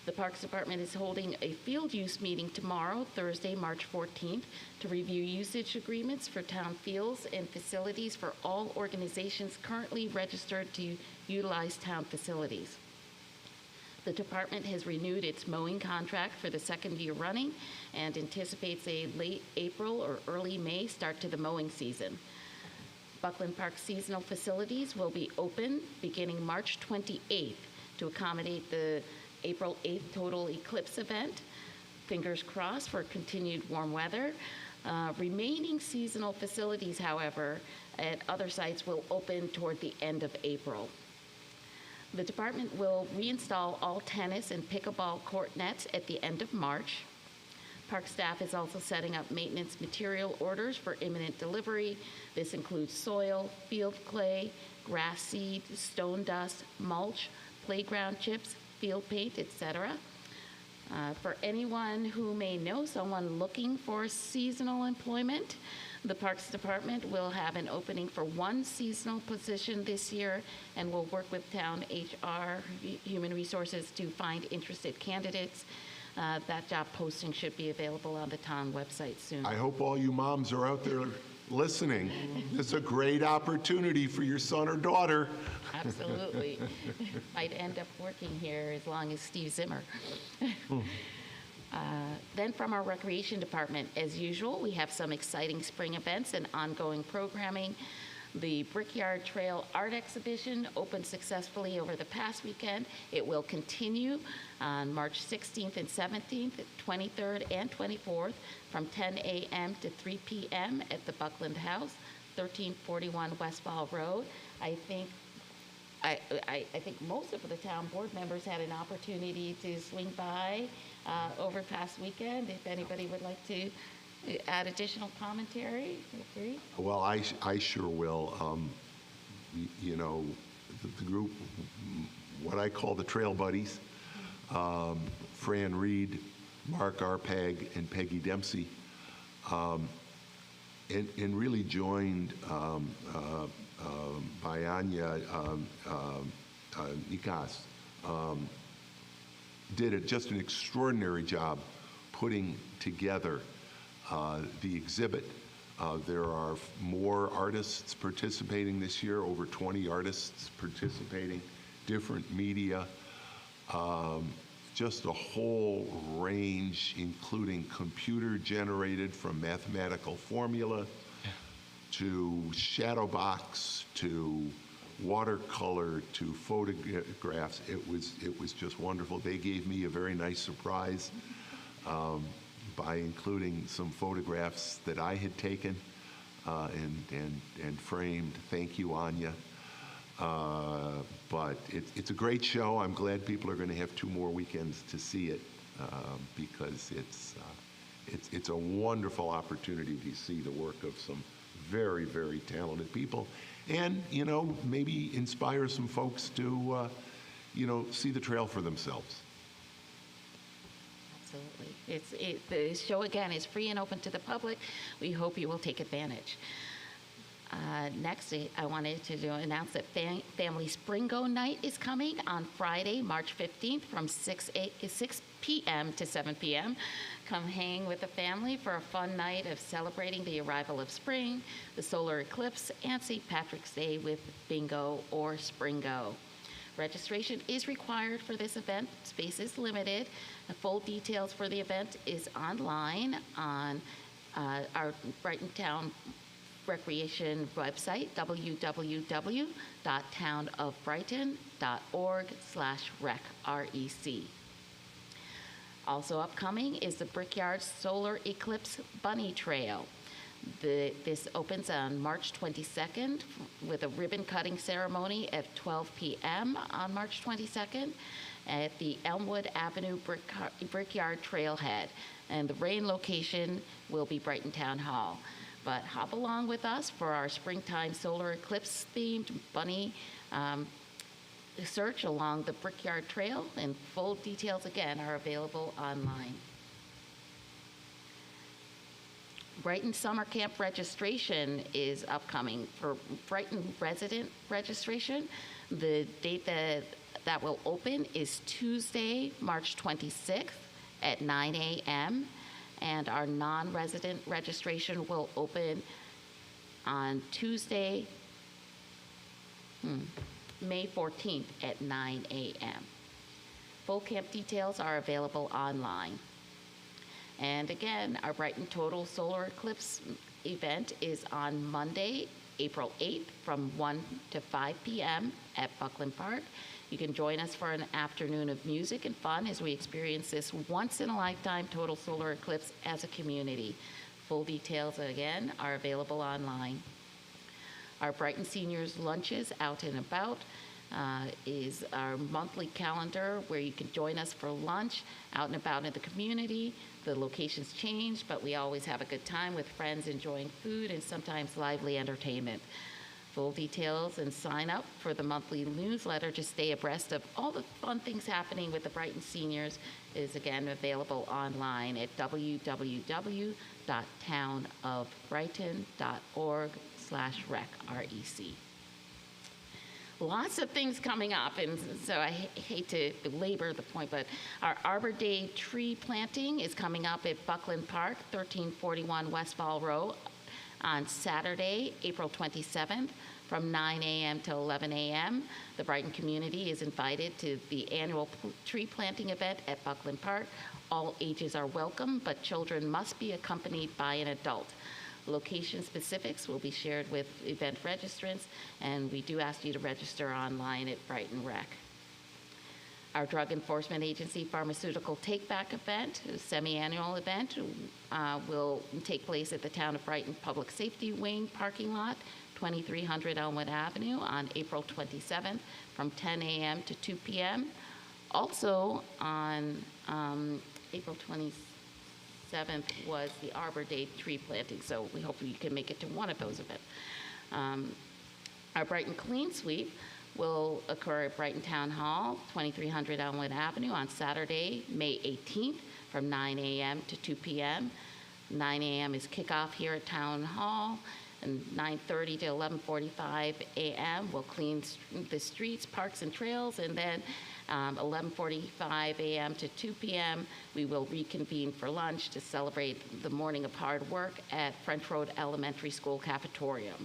The Parks Department is holding a field use meeting tomorrow, Thursday, March 14th, to review usage agreements for town fields and facilities for all organizations currently registered to utilize town facilities. The department has renewed its mowing contract for the second year running and anticipates a late April or early May start to the mowing season. Buckland Park seasonal facilities will be open beginning March 28th to accommodate the April 8th total eclipse event. Fingers crossed for continued warm weather. Remaining seasonal facilities, however, at other sites will open toward the end of April. The department will reinstall all tennis and pickleball court nets at the end of March. Park staff is also setting up maintenance material orders for imminent delivery. This includes soil, field clay, grass seed, stone dust, mulch, playground chips, field paint, etc. For anyone who may know someone looking for seasonal employment, the Parks Department will have an opening for one seasonal position this year and will work with town HR, Human Resources, to find interested candidates. That job posting should be available on the town website soon. I hope all you moms are out there listening. This is a great opportunity for your son or daughter. Absolutely. Might end up working here as long as Steve Zimmer. Then from our Recreation Department, as usual, we have some exciting spring events and ongoing programming. The Brickyard Trail Art Exhibition opened successfully over the past weekend. It will continue on March 16th and 17th, 23rd and 24th from 10 a.m. to 3 p.m. at the Buckland House, 1341 Westfall Road. I think most of the town board members had an opportunity to swing by over past weekend. If anybody would like to add additional commentary, feel free. Well, I sure will. You know, the group, what I call the Trail Buddies, Fran Reed, Mark Arpag, and Peggy Dempsey, and really joined by Anya Nikas, did just an extraordinary job putting together the exhibit. There are more artists participating this year, over 20 artists participating, different media, just a whole range, including computer generated from mathematical formula to shadow box to watercolor to photographs. It was just wonderful. They gave me a very nice surprise by including some photographs that I had taken and framed. Thank you, Anya. But it's a great show. I'm glad people are going to have 2 more weekends to see it because it's a wonderful opportunity to see the work of some very, very talented people, and maybe inspire some folks to see the trail for themselves. Absolutely. The show, again, is free and open to the public. We hope you will take advantage. Next, I wanted to announce that Family Springo Night is coming on Friday, March 15th from 6 p.m. to 7 p.m. Come hang with the family for a fun night of celebrating the arrival of spring, the solar eclipse, and St. Patrick's Day with bingo or Springo. Registration is required for this event. Space is limited. The full details for the event is online on our Brighton Town Recreation website, www.townofbrighton.org/rec. Also upcoming is the Brickyard Solar Eclipse Bunny Trail. This opens on March 22nd with a ribbon cutting ceremony at 12 p.m. on March 22nd at the Elmwood Avenue Brickyard Trailhead. And the rain location will be Brighton Town Hall. But hop along with us for our springtime solar eclipse themed bunny search along the Brickyard Trail, and full details again are available online. Brighton Summer Camp registration is upcoming. For Brighton resident registration, the date that that will open is Tuesday, March 26th at 9 a.m. And our non-resident registration will open on Tuesday, May 14th at 9 a.m. Full camp details are available online. And again, our Brighton Total Solar Eclipse event is on Monday, April 8th from 1 to 5 p.m. at Buckland Park. You can join us for an afternoon of music and fun as we experience this once-in-a-lifetime total solar eclipse as a community. Full details, again, are available online. Our Brighton Seniors Lunches Out and About is our monthly calendar where you can join us for lunch out and about in the community. The locations change, but we always have a good time with friends enjoying food and sometimes lively entertainment. Full details and sign up for the monthly newsletter to stay abreast of all the fun things happening with the Brighton seniors is again available online at www.townofbrighton.org/rec. Lots of things coming up, and so I hate to belabor the point, but our Arbor Day tree planting is coming up at Buckland Park, 1341 Westfall Row, on Saturday, April 27th, from 9 a.m. to 11 a.m. The Brighton community is invited to the annual tree planting event at Buckland Park. All ages are welcome, but children must be accompanied by an adult. Location specifics will be shared with event registrants, and we do ask you to register online at Brighton Rec. Our Drug Enforcement Agency Pharmaceutical Take-Back event, a semi-annual event, will take place at the Town of Brighton Public Safety Wing parking lot, 2300 Elmwood Avenue, on April 27th from 10 a.m. to 2 p.m. Also on April 27th was the Arbor Day tree planting, so we hope you can make it to one of those events. Our Brighton Clean Sweep will occur at Brighton Town Hall, 2300 Elmwood Avenue, on Saturday, May 18th from 9 a.m. to 2 p.m. 9 a.m. is kickoff here at Town Hall, and 9:30 to 11:45 a.m. we'll clean the streets, parks, and trails, and then 11:45 a.m. to 2 p.m. we will reconvene for lunch to celebrate the morning of hard work at French Road Elementary School cafeteria.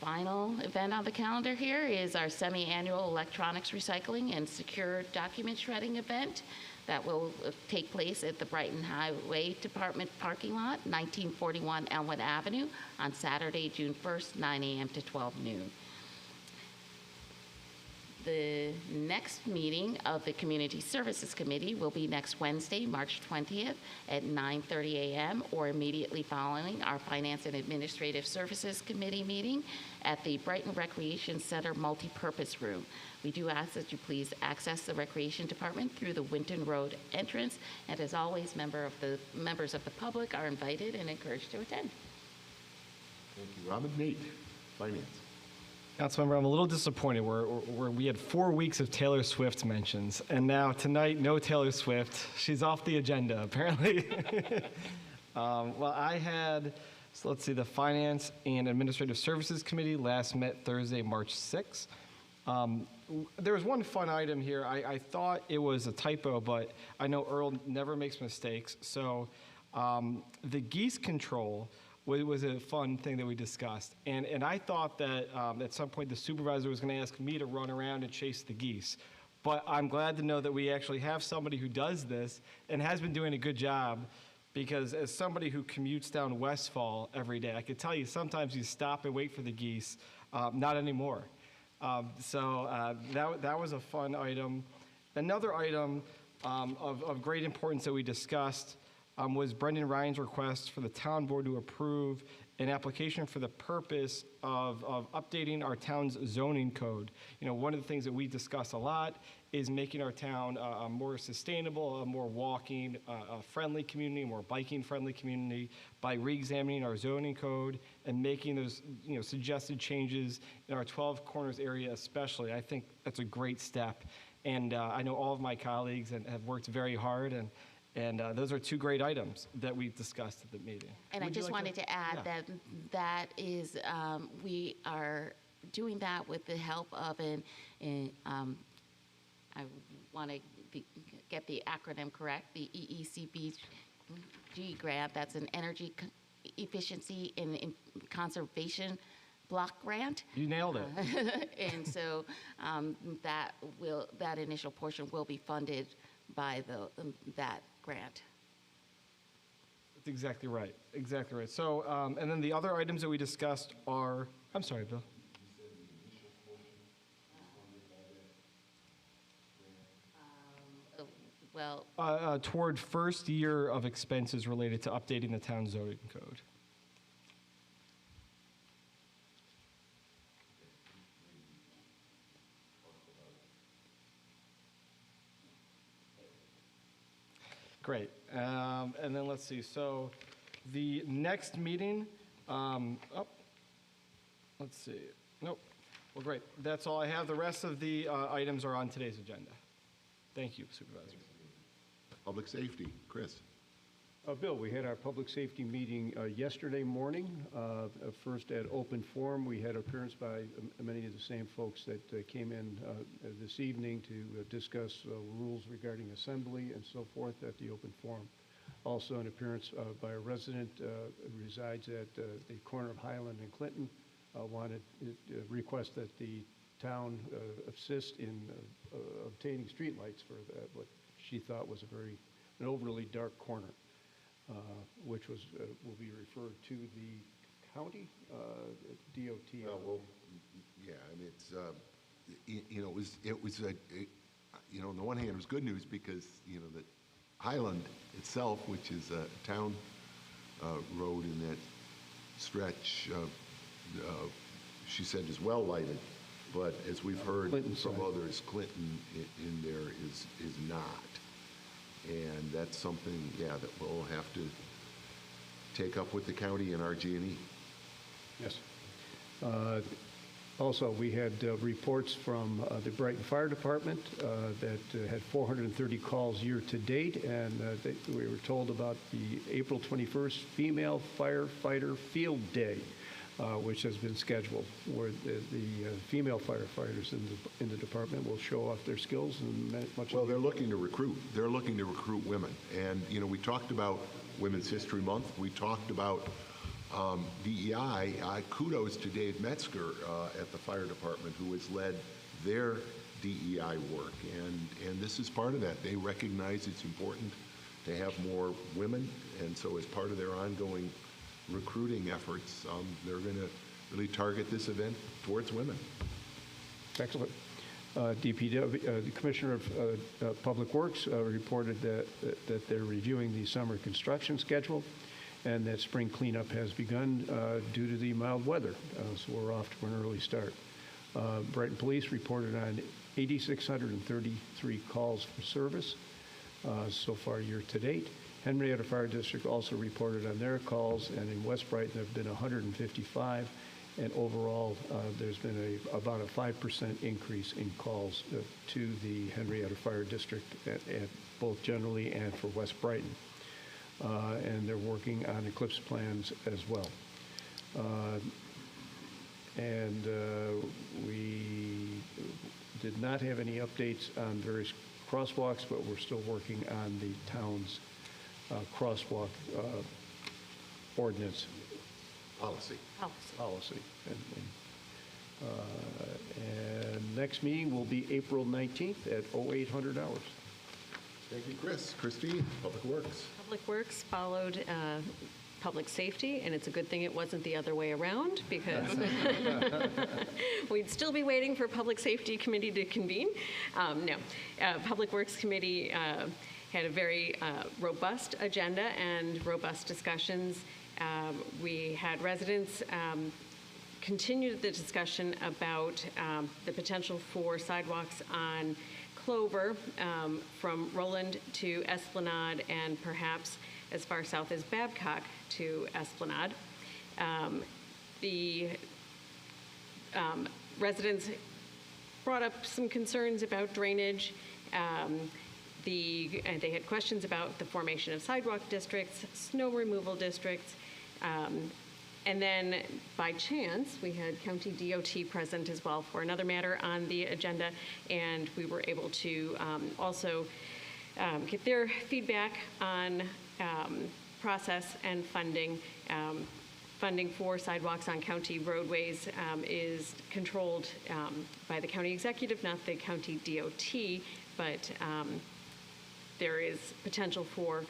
Final event on the calendar here is our semi-annual electronics recycling and secure document shredding event that will take place at the Brighton Highway Department parking lot, 1941 Elmwood Avenue, on Saturday, June 1st, 9 a.m. to 12 noon. The next meeting of the Community Services Committee will be next Wednesday, March 20th at 9:30 a.m. or immediately following our Finance and Administrative Services Committee meeting at the Brighton Recreation Center Multipurpose Room. We do ask that you please access the Recreation Department through the Winton Road entrance, and as always, members of the public are invited and encouraged to attend. Thank you, Robin. Nate, Finance. Councilmember, I'm a little disappointed. We had 4 weeks of Taylor Swift mentions, and now tonight, no Taylor Swift. She's off the agenda, apparently. Well, I had, so let's see, the Finance and Administrative Services Committee last met Thursday, March 6th. There was one fun item here. I thought it was a typo, but I know Earl never makes mistakes. So the geese control was a fun thing that we discussed. And I thought that at some point the supervisor was going to ask me to run around and chase the geese. But I'm glad to know that we actually have somebody who does this and has been doing a good job, because as somebody who commutes down Westfall every day, I could tell you sometimes you stop and wait for the geese. Not anymore. So that was a fun item. Another item of great importance that we discussed was Brendan Ryan's request for the town board to approve an application for the purpose of updating our town's zoning code. You know, one of the things that we discuss a lot is making our town a more sustainable, a more walking, friendly community, a more biking friendly community by re-examining our zoning code and making those, suggested changes in our 12 Corners area especially. I think that's a great step. And I know all of my colleagues have worked very hard, and those are two great items that we've discussed at the meeting. And I just wanted to add that is, we are doing that with the help of I want to get the acronym correct, the EECBG grant. That's an energy efficiency and conservation block grant. You nailed it. And so that initial portion will be funded by that grant. That's exactly right. Exactly right. So, and then the other items that we discussed are, I'm sorry, Bill. Well, Toward first year of expenses related to updating the town zoning code. Great. And then let's see. So the next meeting, let's see. Nope. Well, great. That's all I have. The rest of the items are on today's agenda. Thank you, Supervisor. Public safety, Chris. Bill, we had our public safety meeting yesterday morning. First at open forum, we had appearance by many of the same folks that came in this evening to discuss rules regarding assembly and so forth at the open forum. Also an appearance by a resident who resides at the corner of Highland and Clinton, request that the town assist in obtaining streetlights for what she thought was an overly dark corner. Which will be referred to the county DOT. Well, yeah, I mean, it's it was on the one hand it was good news because the Highland itself, which is a town road in that stretch, she said is well lighted, but as we've heard Clinton from side. others, Clinton in there is not. And that's something, yeah, that we'll have to take up with the county and RG&E. Yes. Also, we had reports from the Brighton Fire Department that had 430 calls year to date, and we were told about the April 21st Female Firefighter Field Day, which has been scheduled, where the female firefighters in the department will show off their skills and much. Well, they're looking to recruit. They're looking to recruit women. And, we talked about Women's History Month. We talked about DEI. Kudos to Dave Metzger at the fire department, who has led their DEI work. And this is part of that. They recognize it's important to have more women. And so as part of their ongoing recruiting efforts, they're going to really target this event towards women. Excellent. DPW, the Commissioner of Public Works reported that they're reviewing the summer construction schedule and that spring cleanup has begun due to the mild weather. So we're off to an early start. Brighton Police reported on 8,633 calls for service so far year to date. Henrietta Fire District also reported on their calls, and in West Brighton there have been 155, and overall there's been about a 5% increase in calls to the Henrietta Fire District, at both generally and for West Brighton. And they're working on eclipse plans as well. We did not have any updates on various crosswalks, but we're still working on the town's crosswalk ordinance Policy. policy. And next meeting will be April 19th at 0800 hours. Thank you, Chris. Christine, Public Works. Public Works followed public safety, and it's a good thing it wasn't the other way around, because we'd still be waiting for Public Safety Committee to convene. Public Works Committee had a very robust agenda and robust discussions. We had residents continue the discussion about the potential for sidewalks on Clover from Roland to Esplanade, and perhaps as far south as Babcock to Esplanade. The residents brought up some concerns about drainage. They had questions about the formation of sidewalk districts, snow removal districts, And then, by chance, we had County DOT present as well for another matter on the agenda, and we were able to also get their feedback on process and funding. Funding for sidewalks on county roadways is controlled by the county executive, not the county DOT, but there is potential for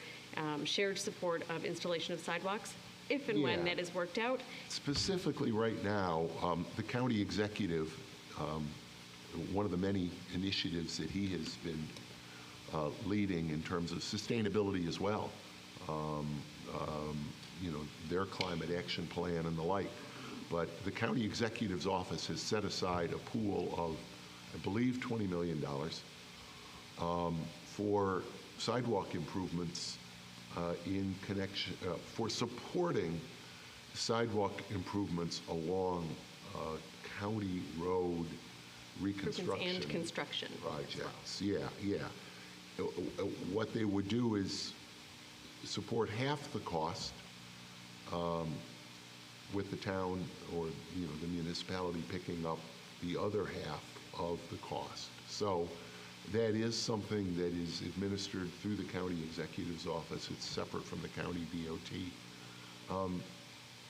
shared support of installation of sidewalks if and when Yeah. that is worked out. Specifically, right now, the county executive, one of the many initiatives that he has been leading in terms of sustainability as well, their climate action plan and the like. But the county executive's office has set aside a pool of, I believe, $20 million for sidewalk improvements in connection, for supporting sidewalk improvements along county road reconstruction. And construction. Projects, yeah. What they would do is support half the cost with the town or the municipality picking up the other half of the cost. So that is something that is administered through the county executive's office. It's separate from the county DOT.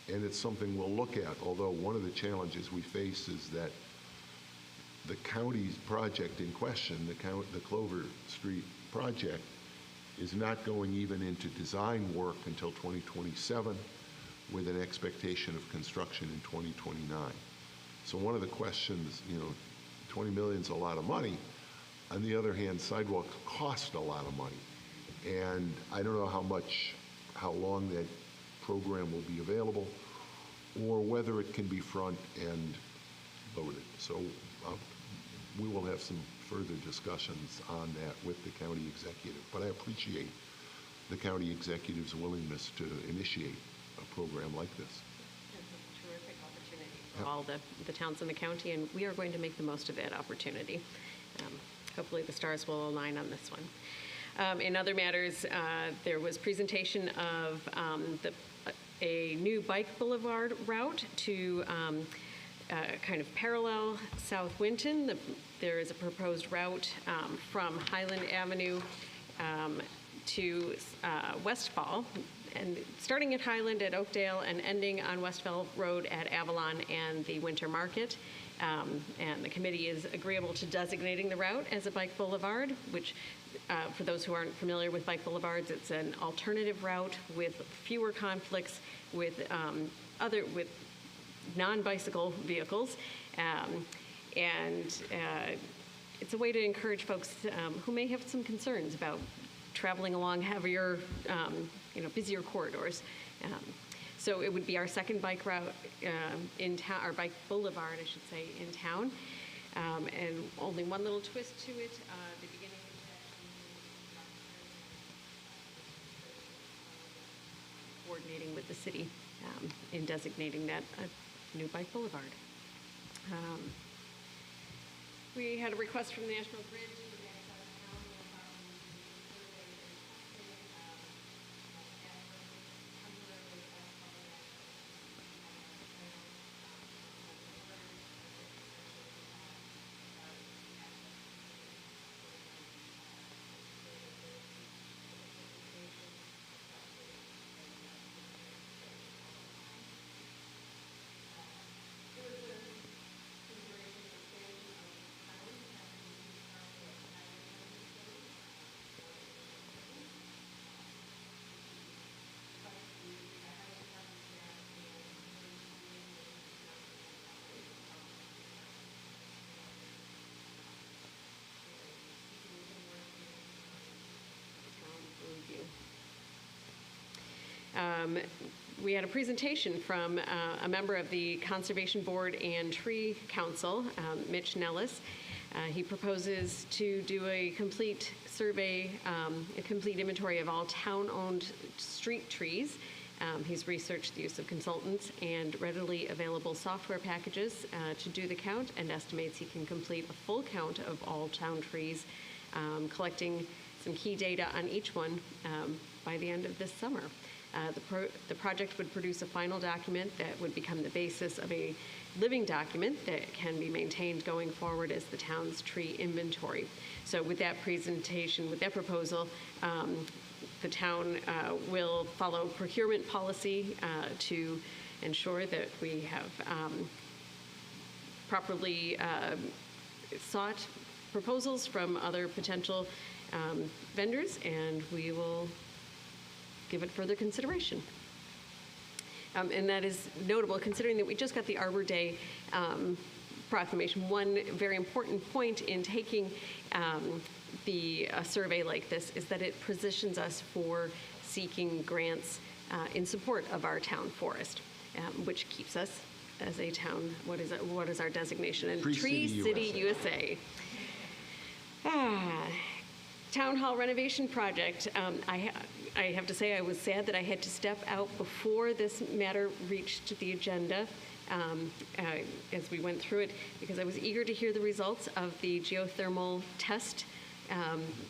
And it's something we'll look at, although one of the challenges we face is that the county's project in question, the Clover Street project, is not going even into design work until 2027, with an expectation of construction in 2029. So one of the questions, $20 million is a lot of money. On the other hand, sidewalks cost a lot of money. And I don't know how long that program will be available, or whether it can be front and loaded. So we will have some further discussions on that with the county executive. But I appreciate the county executive's willingness to initiate a program like this. It's a terrific opportunity for all the towns in the county, and we are going to make the most of that opportunity. Hopefully the stars will align on this one. In other matters, there was presentation of a new bike boulevard route to kind of parallel South Winton. There is a proposed route from Highland Avenue to Westfall, and starting at Highland at Oakdale and ending on Westfall Road at Avalon and the Winter Market. And the committee is agreeable to designating the route as a bike boulevard, which, for those who aren't familiar with bike boulevards, it's an alternative route with fewer conflicts with non-bicycle vehicles, and it's a way to encourage folks who may have some concerns about traveling along heavier, busier corridors. So it would be our second bike route in town, our bike boulevard, I should say, in town. And only one little twist to it, the beginning coordinating with the city in designating that a new bike boulevard. We had a request from the National Grid to advance out of town we had a presentation from a member of the Conservation Board and Tree Council, Mitch Nellis. He proposes to do a complete survey, a complete inventory of all town-owned street trees. He's researched the use of consultants and readily available software packages to do the count, and estimates he can complete a full count of all town trees, collecting some key data on each one by the end of this summer. The project would produce a final document that would become the basis of a living document that can be maintained going forward as the town's tree inventory. So with that presentation, with that proposal, the town will follow procurement policy to ensure that we have properly sought proposals from other potential vendors, and we will give it further consideration. And that is notable considering that we just got the Arbor Day proclamation. One very important point in taking a survey like this is that it positions us for seeking grants in support of our town forest, which keeps us as a town. What is our designation? And Tree City USA. Town Hall renovation project. I have to say I was sad that I had to step out before this matter reached the agenda as we went through it, because I was eager to hear the results of the geothermal test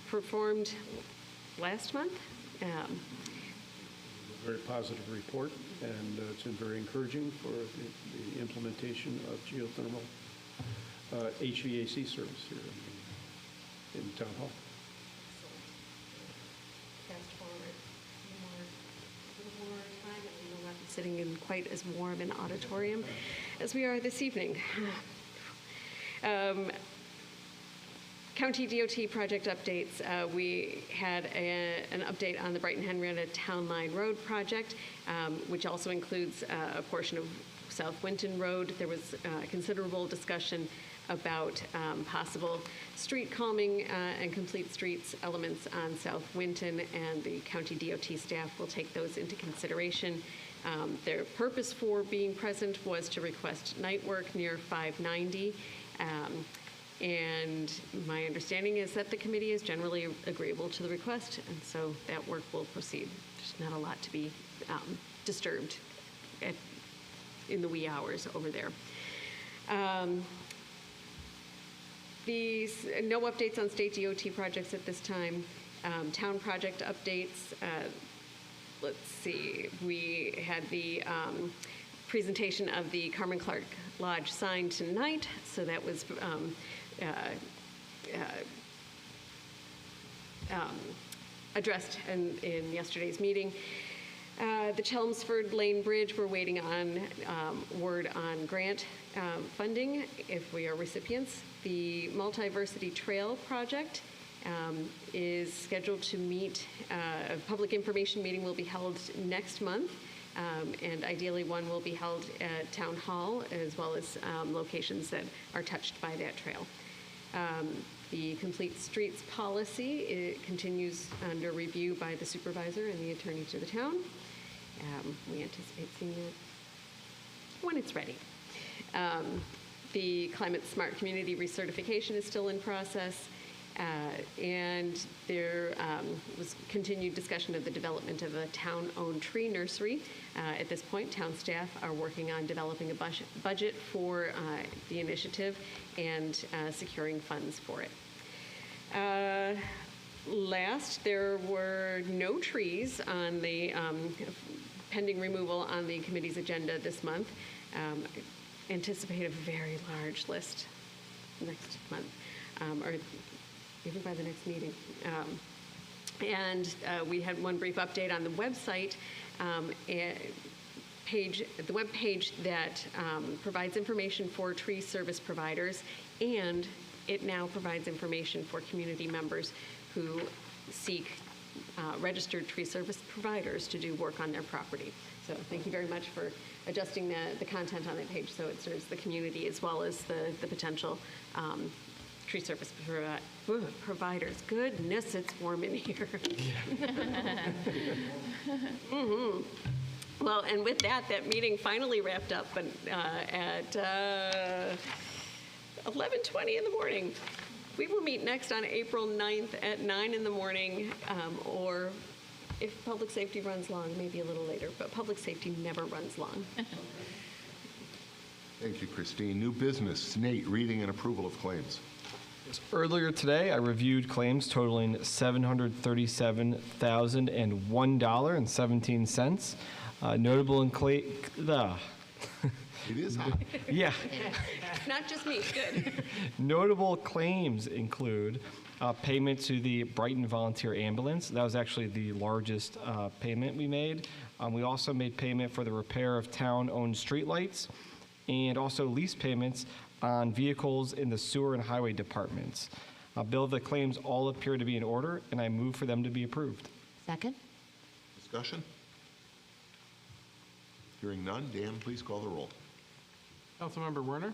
performed last month. Very positive report, and it's been very encouraging for the implementation of geothermal HVAC service here in Town Hall. Fast forward, a little more time, and we will not be sitting in quite as warm an auditorium as we are this evening. County DOT project updates. We had an update on the Brighton-Henrietta Town Line Road project, which also includes a portion of South Winton Road. There was considerable discussion about possible street calming and complete streets elements on South Winton, and the County DOT staff will take those into consideration. Their purpose for being present was to request night work near 590. And my understanding is that the committee is generally agreeable to the request, and so that work will proceed. There's not a lot to be disturbed in the wee hours over there. No updates on state DOT projects at this time. Town project updates. Let's see. We had the presentation of the Carmen Clark Lodge sign tonight, so that was addressed in yesterday's meeting. The Chelmsford Lane Bridge, we're waiting on word on grant funding if we are recipients. The Multiversity Trail project is scheduled to meet. A public information meeting will be held next month, and ideally one will be held at Town Hall, as well as locations that are touched by that trail. The Complete Streets policy, it continues under review by the supervisor and the attorney to the town. We anticipate seeing that when it's ready. The Climate Smart Community recertification is still in process, and there was continued discussion of the development of a town-owned tree nursery. At this point, town staff are working on developing a budget for the initiative and securing funds for it. Last, there were no trees on the pending removal on the committee's agenda this month. Anticipate a very large list next month, or even by the next meeting. And we had one brief update on the website page, the web page that provides information for tree service providers, and it now provides information for community members who seek registered tree service providers to do work on their property. So thank you very much for adjusting the content on that page so it serves the community as well as the potential tree service providers. Goodness, it's warm in here. Mm-hmm. Well, and with that meeting finally wrapped up at 11:20 in the morning. We will meet next on April 9th at 9 in the morning, or if public safety runs long, maybe a little later, but public safety never runs long. Thank you, Christine. New business, Nate, reading and approval of claims. Earlier today, I reviewed claims totaling $737,001.17. Notable in It is hot. yeah. Not just me, good. Notable claims include payment to the Brighton Volunteer Ambulance. That was actually the largest payment we made. We also made payment for the repair of town-owned streetlights and also lease payments on vehicles in the sewer and highway departments. Bill, the claims all appear to be in order, and I move for them to be approved. Second? Discussion? Hearing none, Dan, please call the roll. Councilmember Werner?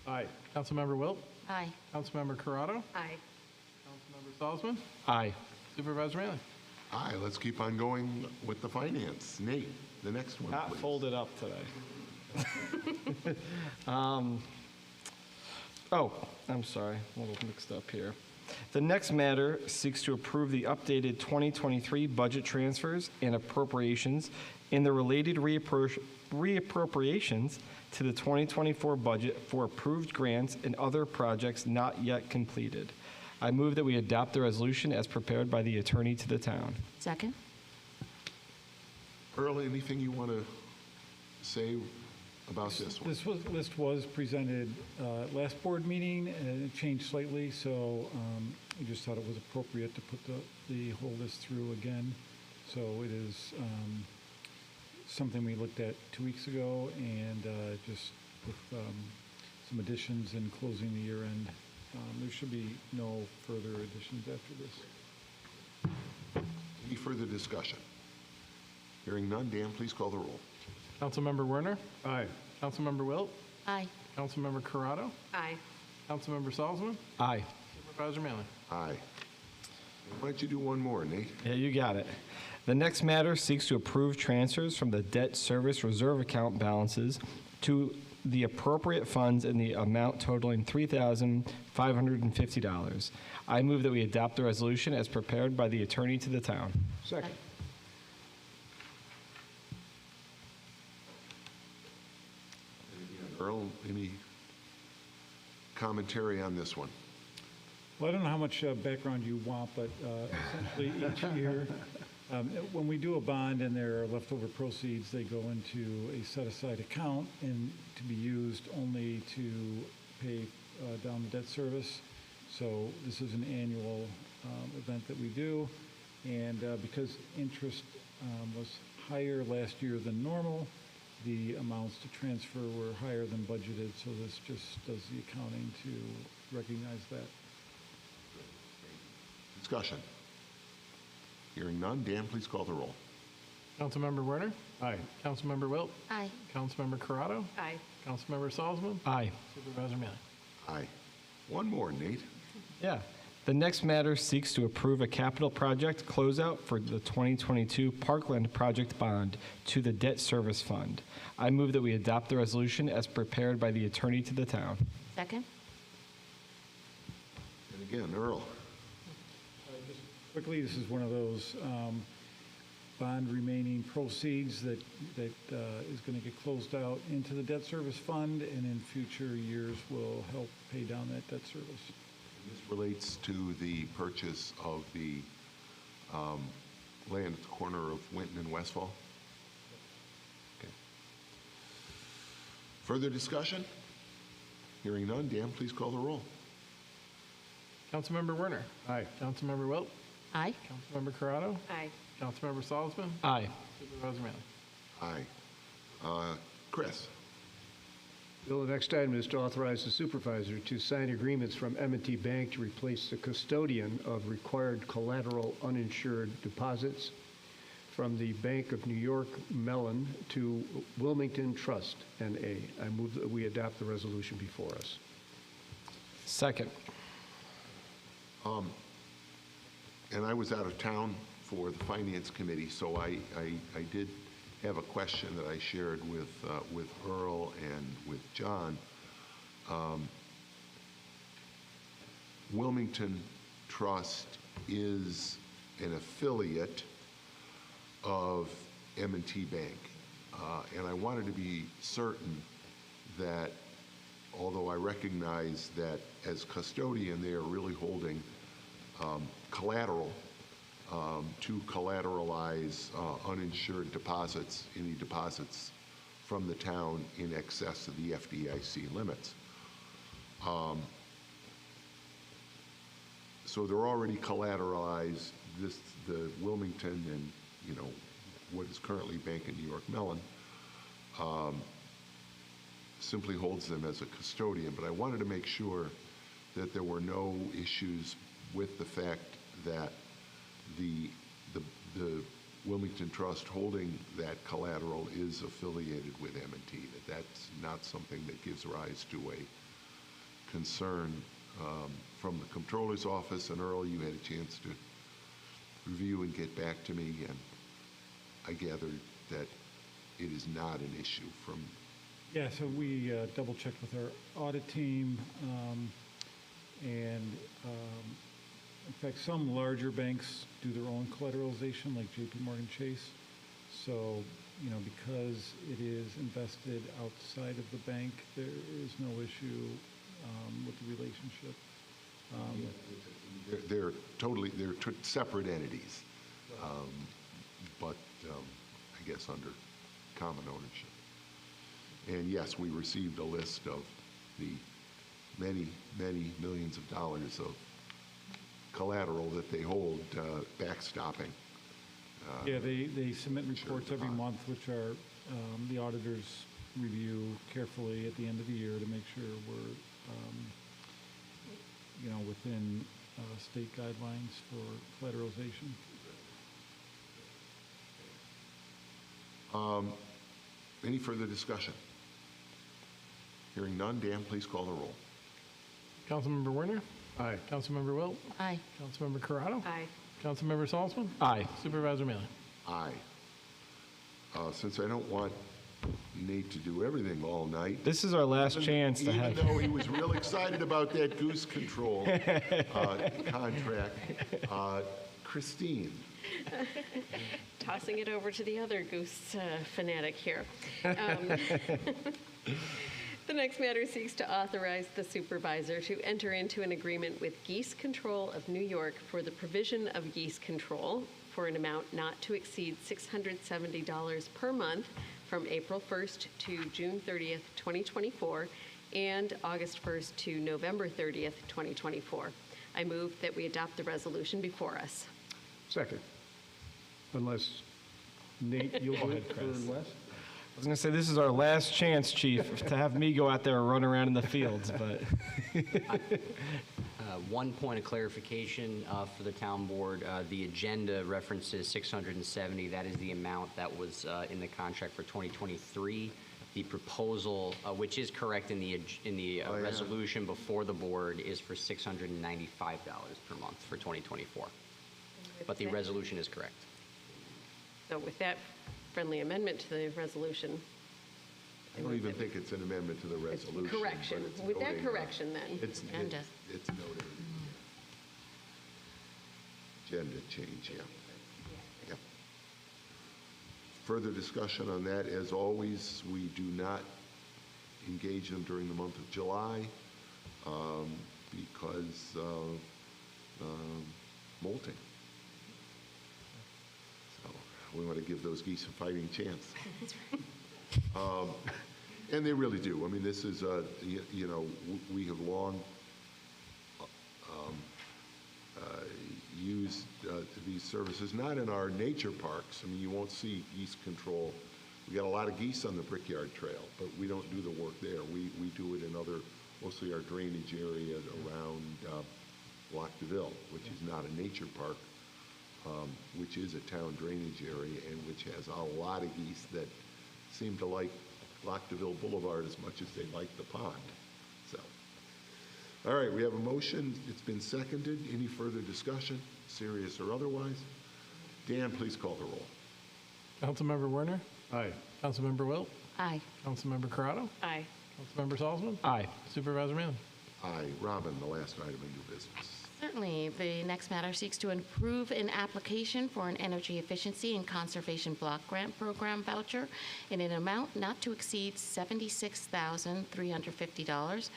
Aye. Councilmember Wilt? Aye. Councilmember Corrado? Aye. Councilmember Salzman? Aye. Supervisor Manley? Aye, let's keep on going with the finance. Nate, the next one, Not please. folded up today. I'm sorry, a little mixed up here. The next matter seeks to approve the updated 2023 budget transfers and appropriations and the related reappropriations to the 2024 budget for approved grants and other projects not yet completed. I move that we adopt the resolution as prepared by the attorney to the town. Second? Earl, anything you want to say about this one? List was presented last board meeting, and it changed slightly, so we just thought it was appropriate to put the whole list through again. So it is something we looked at 2 weeks ago, and just with some additions and closing the year end. There should be no further additions after this. Any further discussion? Hearing none, Dan, please call the roll. Councilmember Werner? Aye. Councilmember Wilt? Aye. Councilmember Corrado? Aye. Councilmember Salzman? Aye. Supervisor Manley? Aye. Why don't you do one more, Nate? Yeah, you got it. The next matter seeks to approve transfers from the debt service reserve account balances to the appropriate funds in the amount totaling $3,550. I move that we adopt the resolution as prepared by the attorney to the town. Second. Earl, any commentary on this one? Well, I don't know how much background you want, but essentially each year, when we do a bond and there are leftover proceeds, they go into a set-aside account and to be used only to pay down the debt service. So this is an annual event that we do. And because interest was higher last year than normal, the amounts to transfer were higher than budgeted. So this just does the accounting to recognize that. Discussion? Hearing none, Dan, please call the roll. Councilmember Werner? Aye. Councilmember Wilt? Aye. Councilmember Corrado? Aye. Councilmember Salzman? Aye. Supervisor Manley? Aye. One more, Nate. Yeah. The next matter seeks to approve a capital project closeout for the 2022 Parkland Project Bond to the Debt Service Fund. I move that we adopt the resolution as prepared by the attorney to the town. Second? And again, Earl. Quickly, this is one of those bond remaining proceeds that is going to get closed out into the debt service fund, and in future years will help pay down that debt service. This relates to the purchase of the land at the corner of Winton and Westfall. Okay. Further discussion? Hearing none, Dan, please call the roll. Councilmember Werner? Aye. Councilmember Wilt? Aye. Councilmember Corrado? Aye. Councilmember Salzman? Aye. Supervisor Manley? Aye. Chris? Bill, the next item is to authorize the supervisor to sign agreements from M&T Bank to replace the custodian of required collateral uninsured deposits from the Bank of New York Mellon to Wilmington Trust, N.A. I move that we adopt the resolution before us. Second. And I was out of town for the Finance Committee, so I did have a question that I shared with Earl and with John. Wilmington Trust is an affiliate of M&T Bank, and I wanted to be certain that although I recognize that as custodian, they are really holding collateral to collateralize uninsured deposits, any deposits from the town in excess of the FDIC limits. So they're already collateralized. The Wilmington and, you know, what is currently Bank of New York Mellon simply holds them as a custodian. But I wanted to make sure that there were no issues with the fact that the Wilmington Trust holding that collateral is affiliated with M&T, that's not something that gives rise to a concern from the Comptroller's office. And Earl, you had a chance to review and get back to me, and I gathered that it is not an issue from... Yeah, so we double-checked with our audit team, and in fact, some larger banks do their own collateralization, like JP Morgan Chase. So, you know, because it is invested outside of the bank, there is no issue with the relationship. They're separate entities, but I guess under common ownership. And yes, we received a list of the many, many millions of dollars of collateral that they hold, backstopping. Yeah, they submit reports every month, which are the auditors review carefully at the end of the year to make sure we're, you know, within state guidelines for collateralization. Any further discussion? Hearing none, Dan, please call the roll. Councilmember Werner? Aye. Councilmember Wilt? Aye. Councilmember Corrado? Aye. Councilmember Salzman? Aye. Supervisor Mealy? Aye. Since I don't want Nate to do everything all night. This is our last chance to have. Even though he was real excited about that goose control contract. Christine. Tossing it over to the other goose fanatic here. The next matter seeks to authorize the supervisor to enter into an agreement with Geese Control of New York for the provision of geese control for an amount not to exceed $670 per month from April 1st to June 30th, 2024, and August 1st to November 30th, 2024. I move that we adopt the resolution before us. Second. Unless, Nate, you'll do it for Wes? I was going to say, this is our last chance, Chief, to have me go out there and run around in the fields, but... One point of clarification for the town board. The agenda references 670. That is the amount that was in the contract for 2023. The proposal, which is correct in the resolution before the board, is for $695 per month for 2024. But the resolution is correct. So with that friendly amendment to the resolution. I don't even think it's an amendment to the resolution. Correction. but it's With that noting, correction, then. It's noted. Agenda change, yeah. Yep. Further discussion on that. As always, we do not engage them during the month of July because of molting. So we want to give those geese a fighting chance. That's right. And they really do. I mean, this is, you know, we have long used these services, not in our nature parks. I mean, you won't see geese control. We got a lot of geese on the Brickyard Trail, but we don't do the work there. We do it in other, mostly our drainage area around Lac de Ville, which is not a nature park, which is a town drainage area and which has a lot of geese that seem to like Lac de Ville Boulevard as much as they like the pond. So, all right, we have a motion. It's been seconded. Any further discussion, serious or otherwise? Dan, please call the roll. Councilmember Werner? Aye. Councilmember Wilt? Aye. Councilmember Corrado? Aye. Councilmember Salzman? Aye. Supervisor Mealy? Aye. Robin, the last item of new business. Certainly. The next matter seeks to approve an application for an energy efficiency and conservation block grant program voucher in an amount not to exceed $76,350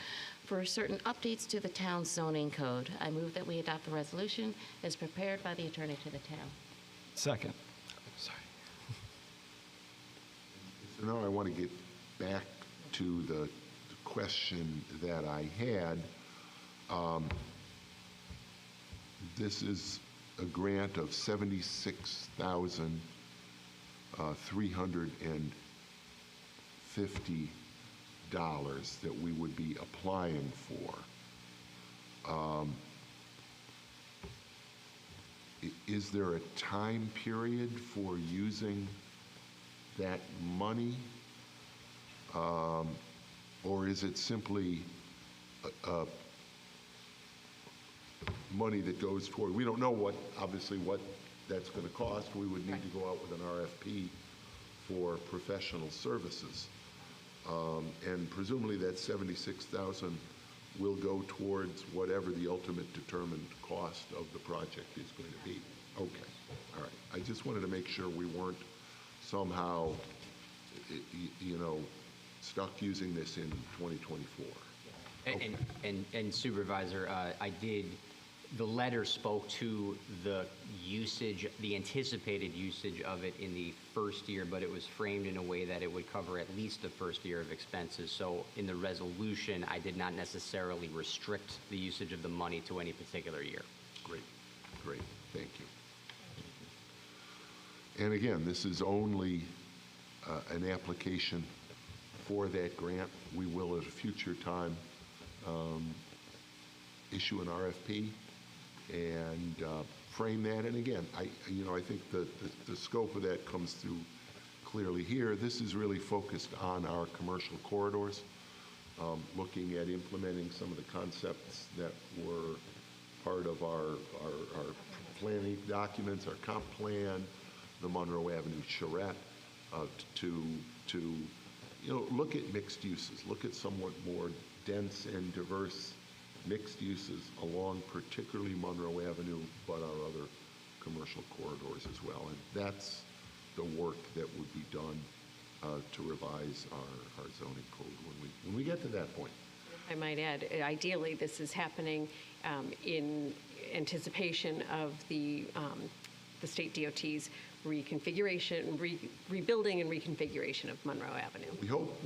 for certain updates to the town's zoning code. I move that we adopt the resolution as prepared by the attorney to the town. Second. Sorry. So now I want to get back to the question that I had. This is a grant of $76,350 that we would be applying for. Is there a time period for using that money? Or is it simply money that goes toward, we don't know obviously what that's going to cost. We would need to go out with an RFP for professional services. And presumably that $76,000 will go towards whatever the ultimate determined cost of the project is going to be. Okay, all right. I just wanted to make sure we weren't somehow, stuck using this in 2024. Okay. And Supervisor, the letter spoke to the usage, the anticipated usage of it in the first year, but it was framed in a way that it would cover at least the first year of expenses. So in the resolution, I did not necessarily restrict the usage of the money to any particular year. Great, thank you. And again, this is only an application for that grant. We will at a future time issue an RFP and frame that. And again, I think the scope of that comes through clearly here. This is really focused on our commercial corridors, looking at implementing some of the concepts that were part of our planning documents, our comp plan, the Monroe Avenue charrette, to look at mixed uses, look at somewhat more dense and diverse mixed uses along particularly Monroe Avenue, but our other commercial corridors as well. And that's the work that would be done to revise our zoning code when we get to that point. I might add, ideally, this is happening in anticipation of the state DOT's reconfiguration, rebuilding and reconfiguration of Monroe Avenue. We hope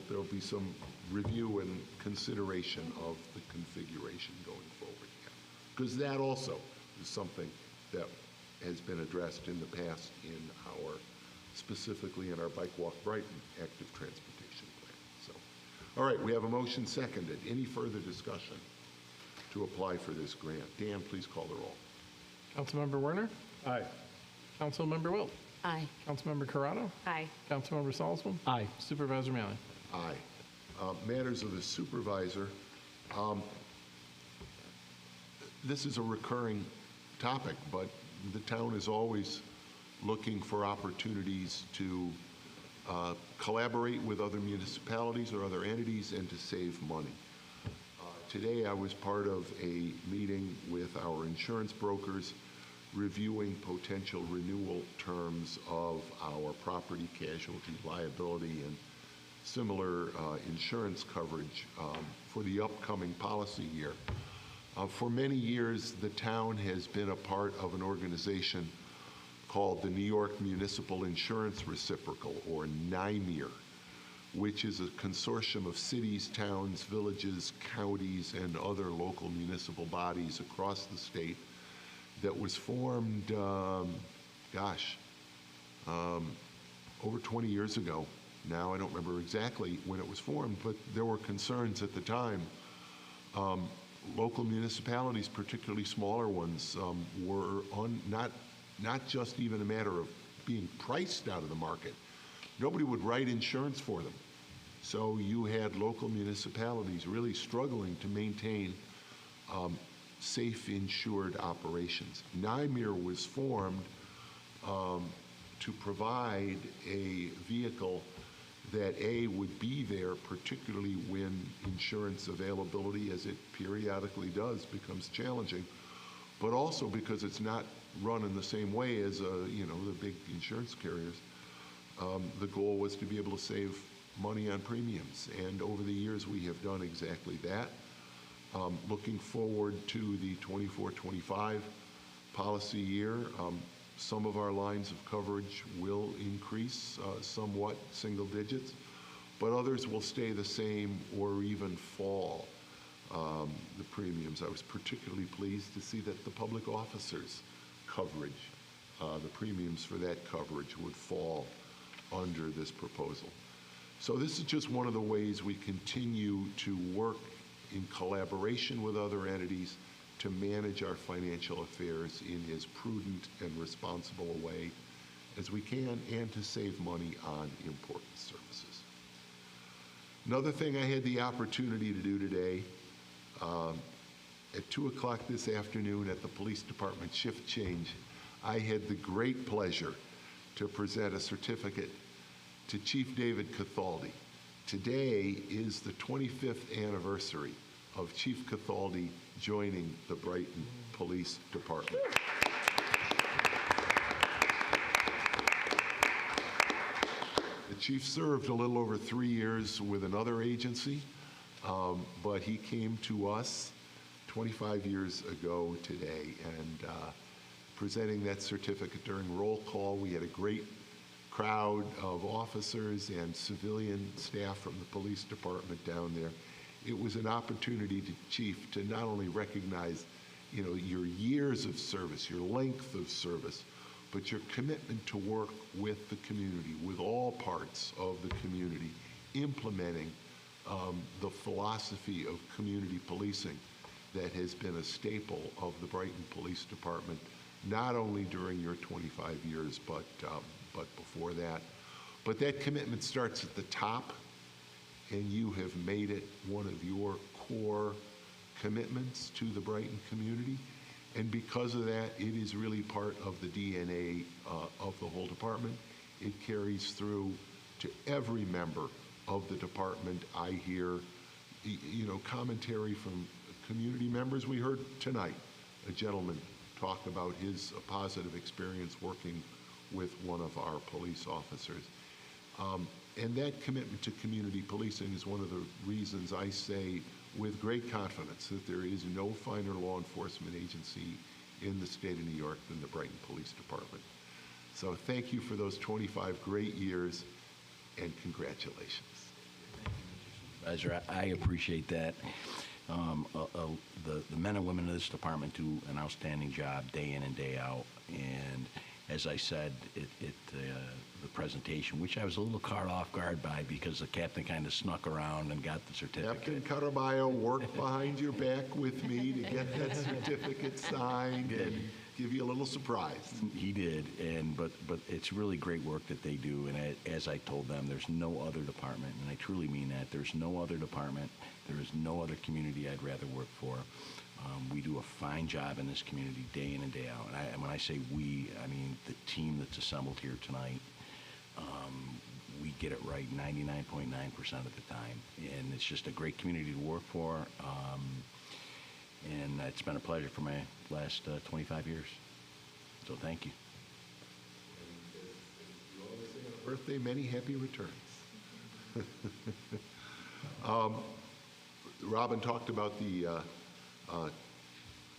there'll be some review and consideration of the configuration going forward. Because that also is something that has been addressed in the past specifically in our Bike Walk Brighton active transportation plan. So, all right, we have a motion seconded. Any further discussion to apply for this grant? Dan, please call the roll. Councilmember Werner? Aye. Councilmember Wilt? Aye. Councilmember Corrado? Aye. Councilmember Salzman? Aye. Supervisor Malley? Aye. Matters of the supervisor. This is a recurring topic, but the town is always looking for opportunities to collaborate with other municipalities or other entities and to save money. Today I was part of a meeting with our insurance brokers reviewing potential renewal terms of our property, casualty, liability, and similar insurance coverage for the upcoming policy year. For many years, the town has been a part of an organization called the New York Municipal Insurance Reciprocal, or NYMIR, which is a consortium of cities, towns, villages, counties, and other local municipal bodies across the state that was formed, over 20 years ago. Now, I don't remember exactly when it was formed, but there were concerns at the time. Local municipalities, particularly smaller ones, were not just even a matter of being priced out of the market. Nobody would write insurance for them. So you had local municipalities really struggling to maintain safe insured operations. NYMIR was formed to provide a vehicle that A, would be there, particularly when insurance availability, as it periodically does, becomes challenging, but also because it's not run in the same way as, the big insurance carriers. The goal was to be able to save money on premiums, and over the years we have done exactly that. Looking forward to the 24-25 policy year, some of our lines of coverage will increase somewhat, single digits, but others will stay the same or even fall, the premiums. I was particularly pleased to see that the public officers' coverage, the premiums for that coverage would fall under this proposal. So this is just one of the ways we continue to work in collaboration with other entities to manage our financial affairs in as prudent and responsible a way as we can, and to save money on important services. Another thing I had the opportunity to do today, at 2 o'clock this afternoon at the police department shift change, I had the great pleasure to present a certificate to Chief David Cathaldi. Today is the 25th anniversary of Chief Cathaldi joining the Brighton Police Department. The chief served a little over 3 years with another agency, but he came to us 25 years ago today, and presenting that certificate during roll call. We had a great crowd of officers and civilian staff from the police department down there. It was an opportunity to, Chief, to not only recognize, your years of service, your length of service, but your commitment to work with the community, with all parts of the community, implementing the philosophy of community policing that has been a staple of the Brighton Police Department, not only during your 25 years, but before that. But that commitment starts at the top, and you have made it one of your core commitments to the Brighton community. And because of that, it is really part of the DNA of the whole department. It carries through to every member of the department. I hear, commentary from community members. We heard tonight a gentleman talk about his positive experience working with one of our police officers. And that commitment to community policing is one of the reasons I say with great confidence that there is no finer law enforcement agency in the state of New York than the Brighton Police Department. So thank you for those 25 great years, and congratulations. Supervisor, I appreciate that. The men and women of this department do an outstanding job day in and day out. And as I said at the presentation, which I was a little caught off guard by because the captain kind of snuck around and got the certificate. Captain Caraballo worked behind your back with me to get that certificate signed and give you a little surprise. He did, but it's really great work that they do. And as I told them, there's no other department, and I truly mean that. There's no other department. There is no other community I'd rather work for. We do a fine job in this community day in and day out. And when I say we, I mean the team that's assembled here tonight. We get it right 99.9% of the time. And it's just a great community to work for. And it's been a pleasure for my last 25 years. So thank you. Birthday, many happy returns. Robin talked about the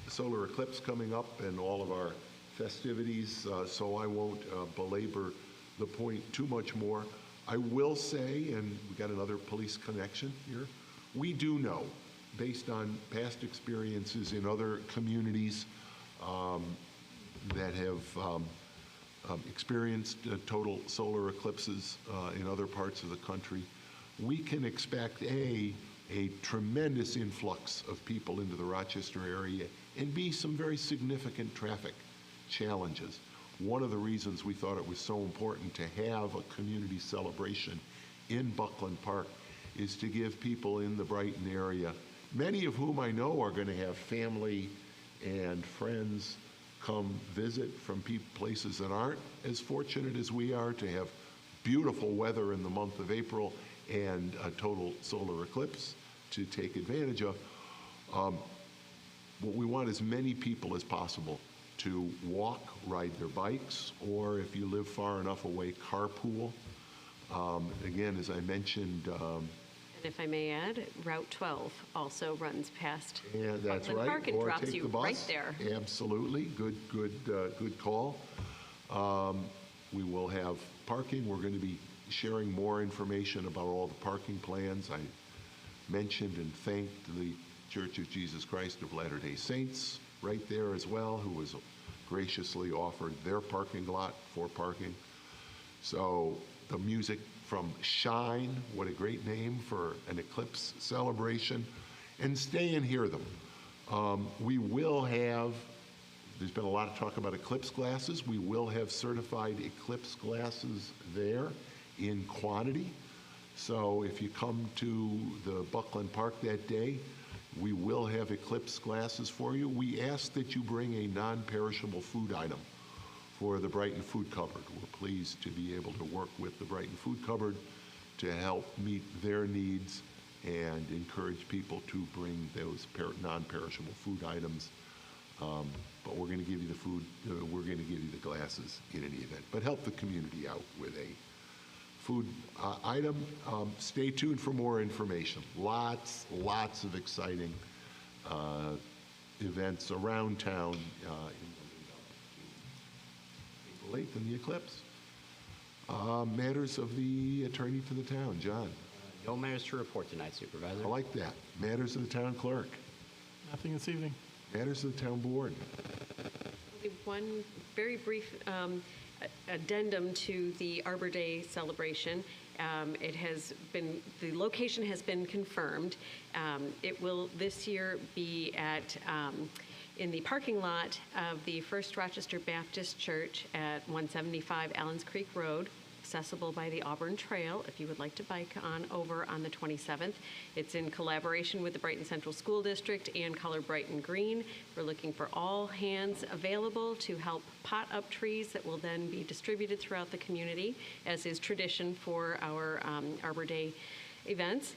solar eclipse coming up and all of our festivities, so I won't belabor the point too much more. I will say, and we got another police connection here, we do know, based on past experiences in other communities that have experienced total solar eclipses in other parts of the country, we can expect a tremendous influx of people into the Rochester area, and B, some very significant traffic challenges. One of the reasons we thought it was so important to have a community celebration in Buckland Park is to give people in the Brighton area, many of whom I know are going to have family and friends come visit from places that aren't as fortunate as we are to have beautiful weather in the month of April and a total solar eclipse to take advantage of. What we want as many people as possible to walk, ride their bikes, or if you live far enough away, carpool. Again, as I mentioned, And if I may add, Route 12 also runs past yeah, that's Buckland right. Park and Or drops take you the bus. right there. Absolutely. Good call. We will have parking. We're going to be sharing more information about all the parking plans. I mentioned and thanked the Church of Jesus Christ of Latter-day Saints right there as well, who was graciously offered their parking lot for parking. So the music from Shine, what a great name for an eclipse celebration, and stay and hear them. We will have, there's been a lot of talk about eclipse glasses. We will have certified eclipse glasses there in quantity. So if you come to the Buckland Park that day, we will have eclipse glasses for you. We ask that you bring a non-perishable food item for the Brighton Food Cupboard. We're pleased to be able to work with the Brighton Food Cupboard to help meet their needs and encourage people to bring those non-perishable food items. But we're going to give you the food, we're going to give you the glasses in any event. But help the community out with a food item. Stay tuned for more information. Lots of exciting events around town in the lead up to April 8th and the eclipse. Matters of the attorney for the town, John. No matters to report tonight, Supervisor. I like that. Matters of the town clerk. Nothing this evening. Matters of the town board. One very brief addendum to the Arbor Day celebration. It has been, the location has been confirmed. It will this year be at, in the parking lot of the First Rochester Baptist Church at 175 Allens Creek Road, accessible by the Auburn Trail if you would like to bike on over on the 27th. It's in collaboration with the Brighton Central School District and Color Brighton Green. We're looking for all hands available to help pot up trees that will then be distributed throughout the community, as is tradition for our Arbor Day events.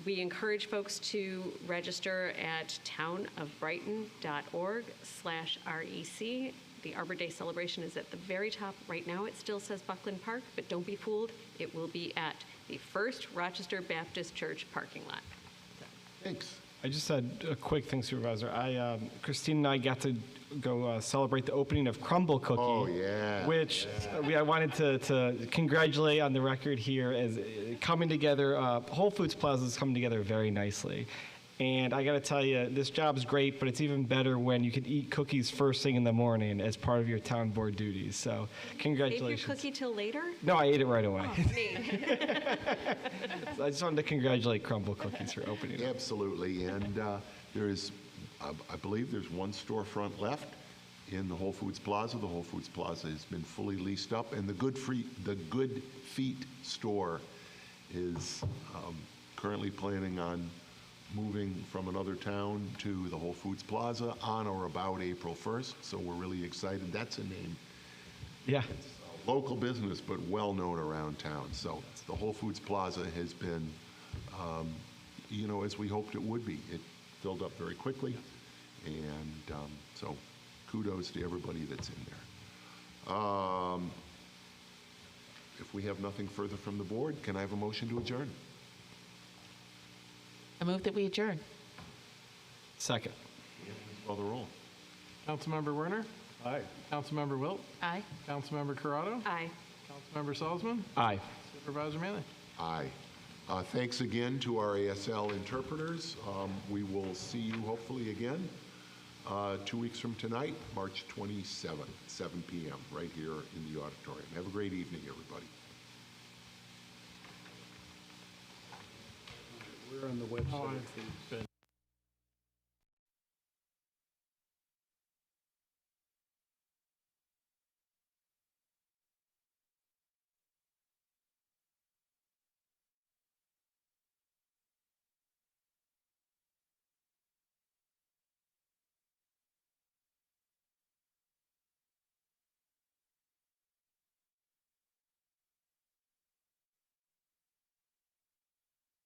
We encourage folks to register at townofbrighton.org/REC. The Arbor Day celebration is at the very top. Right now it still says Buckland Park, but don't be fooled. It will be at the First Rochester Baptist Church parking lot. Thanks. I just had a quick thing, Supervisor. Christine and I got to go celebrate the opening of Crumble Cookie. Oh, yeah. Which I wanted to congratulate on the record here as coming together. Whole Foods Plaza is coming together very nicely. And I got to tell you, this job is great, but it's even better when you can eat cookies first thing in the morning as part of your town board duties. So congratulations. Save your cookie till later? No, I ate it right away. Oh, neat. So I just wanted to congratulate Crumble Cookies for opening it. Absolutely, and there is, I believe there's one storefront left in the Whole Foods Plaza. The Whole Foods Plaza has been fully leased up, and the Good Feet store is currently planning on moving from another town to the Whole Foods Plaza on or about April 1st, so we're really excited. That's a name. Yeah. It's a local business, but well-known around town. So the Whole Foods Plaza has been, as we hoped it would be. It filled up very quickly, and so kudos to everybody that's in there. If we have nothing further from the board, can I have a motion to adjourn? I move that we adjourn. Second. Call the roll. Councilmember Werner? Aye. Councilmember Wilt? Aye. Councilmember Corrado? Aye. Councilmember Salzman? Aye. Supervisor Manley? Aye. Thanks again to our ASL interpreters. We will see you hopefully again 2 weeks from tonight, March 27th, 7 p.m., right here in the auditorium. Have a great evening, everybody. We're on the website.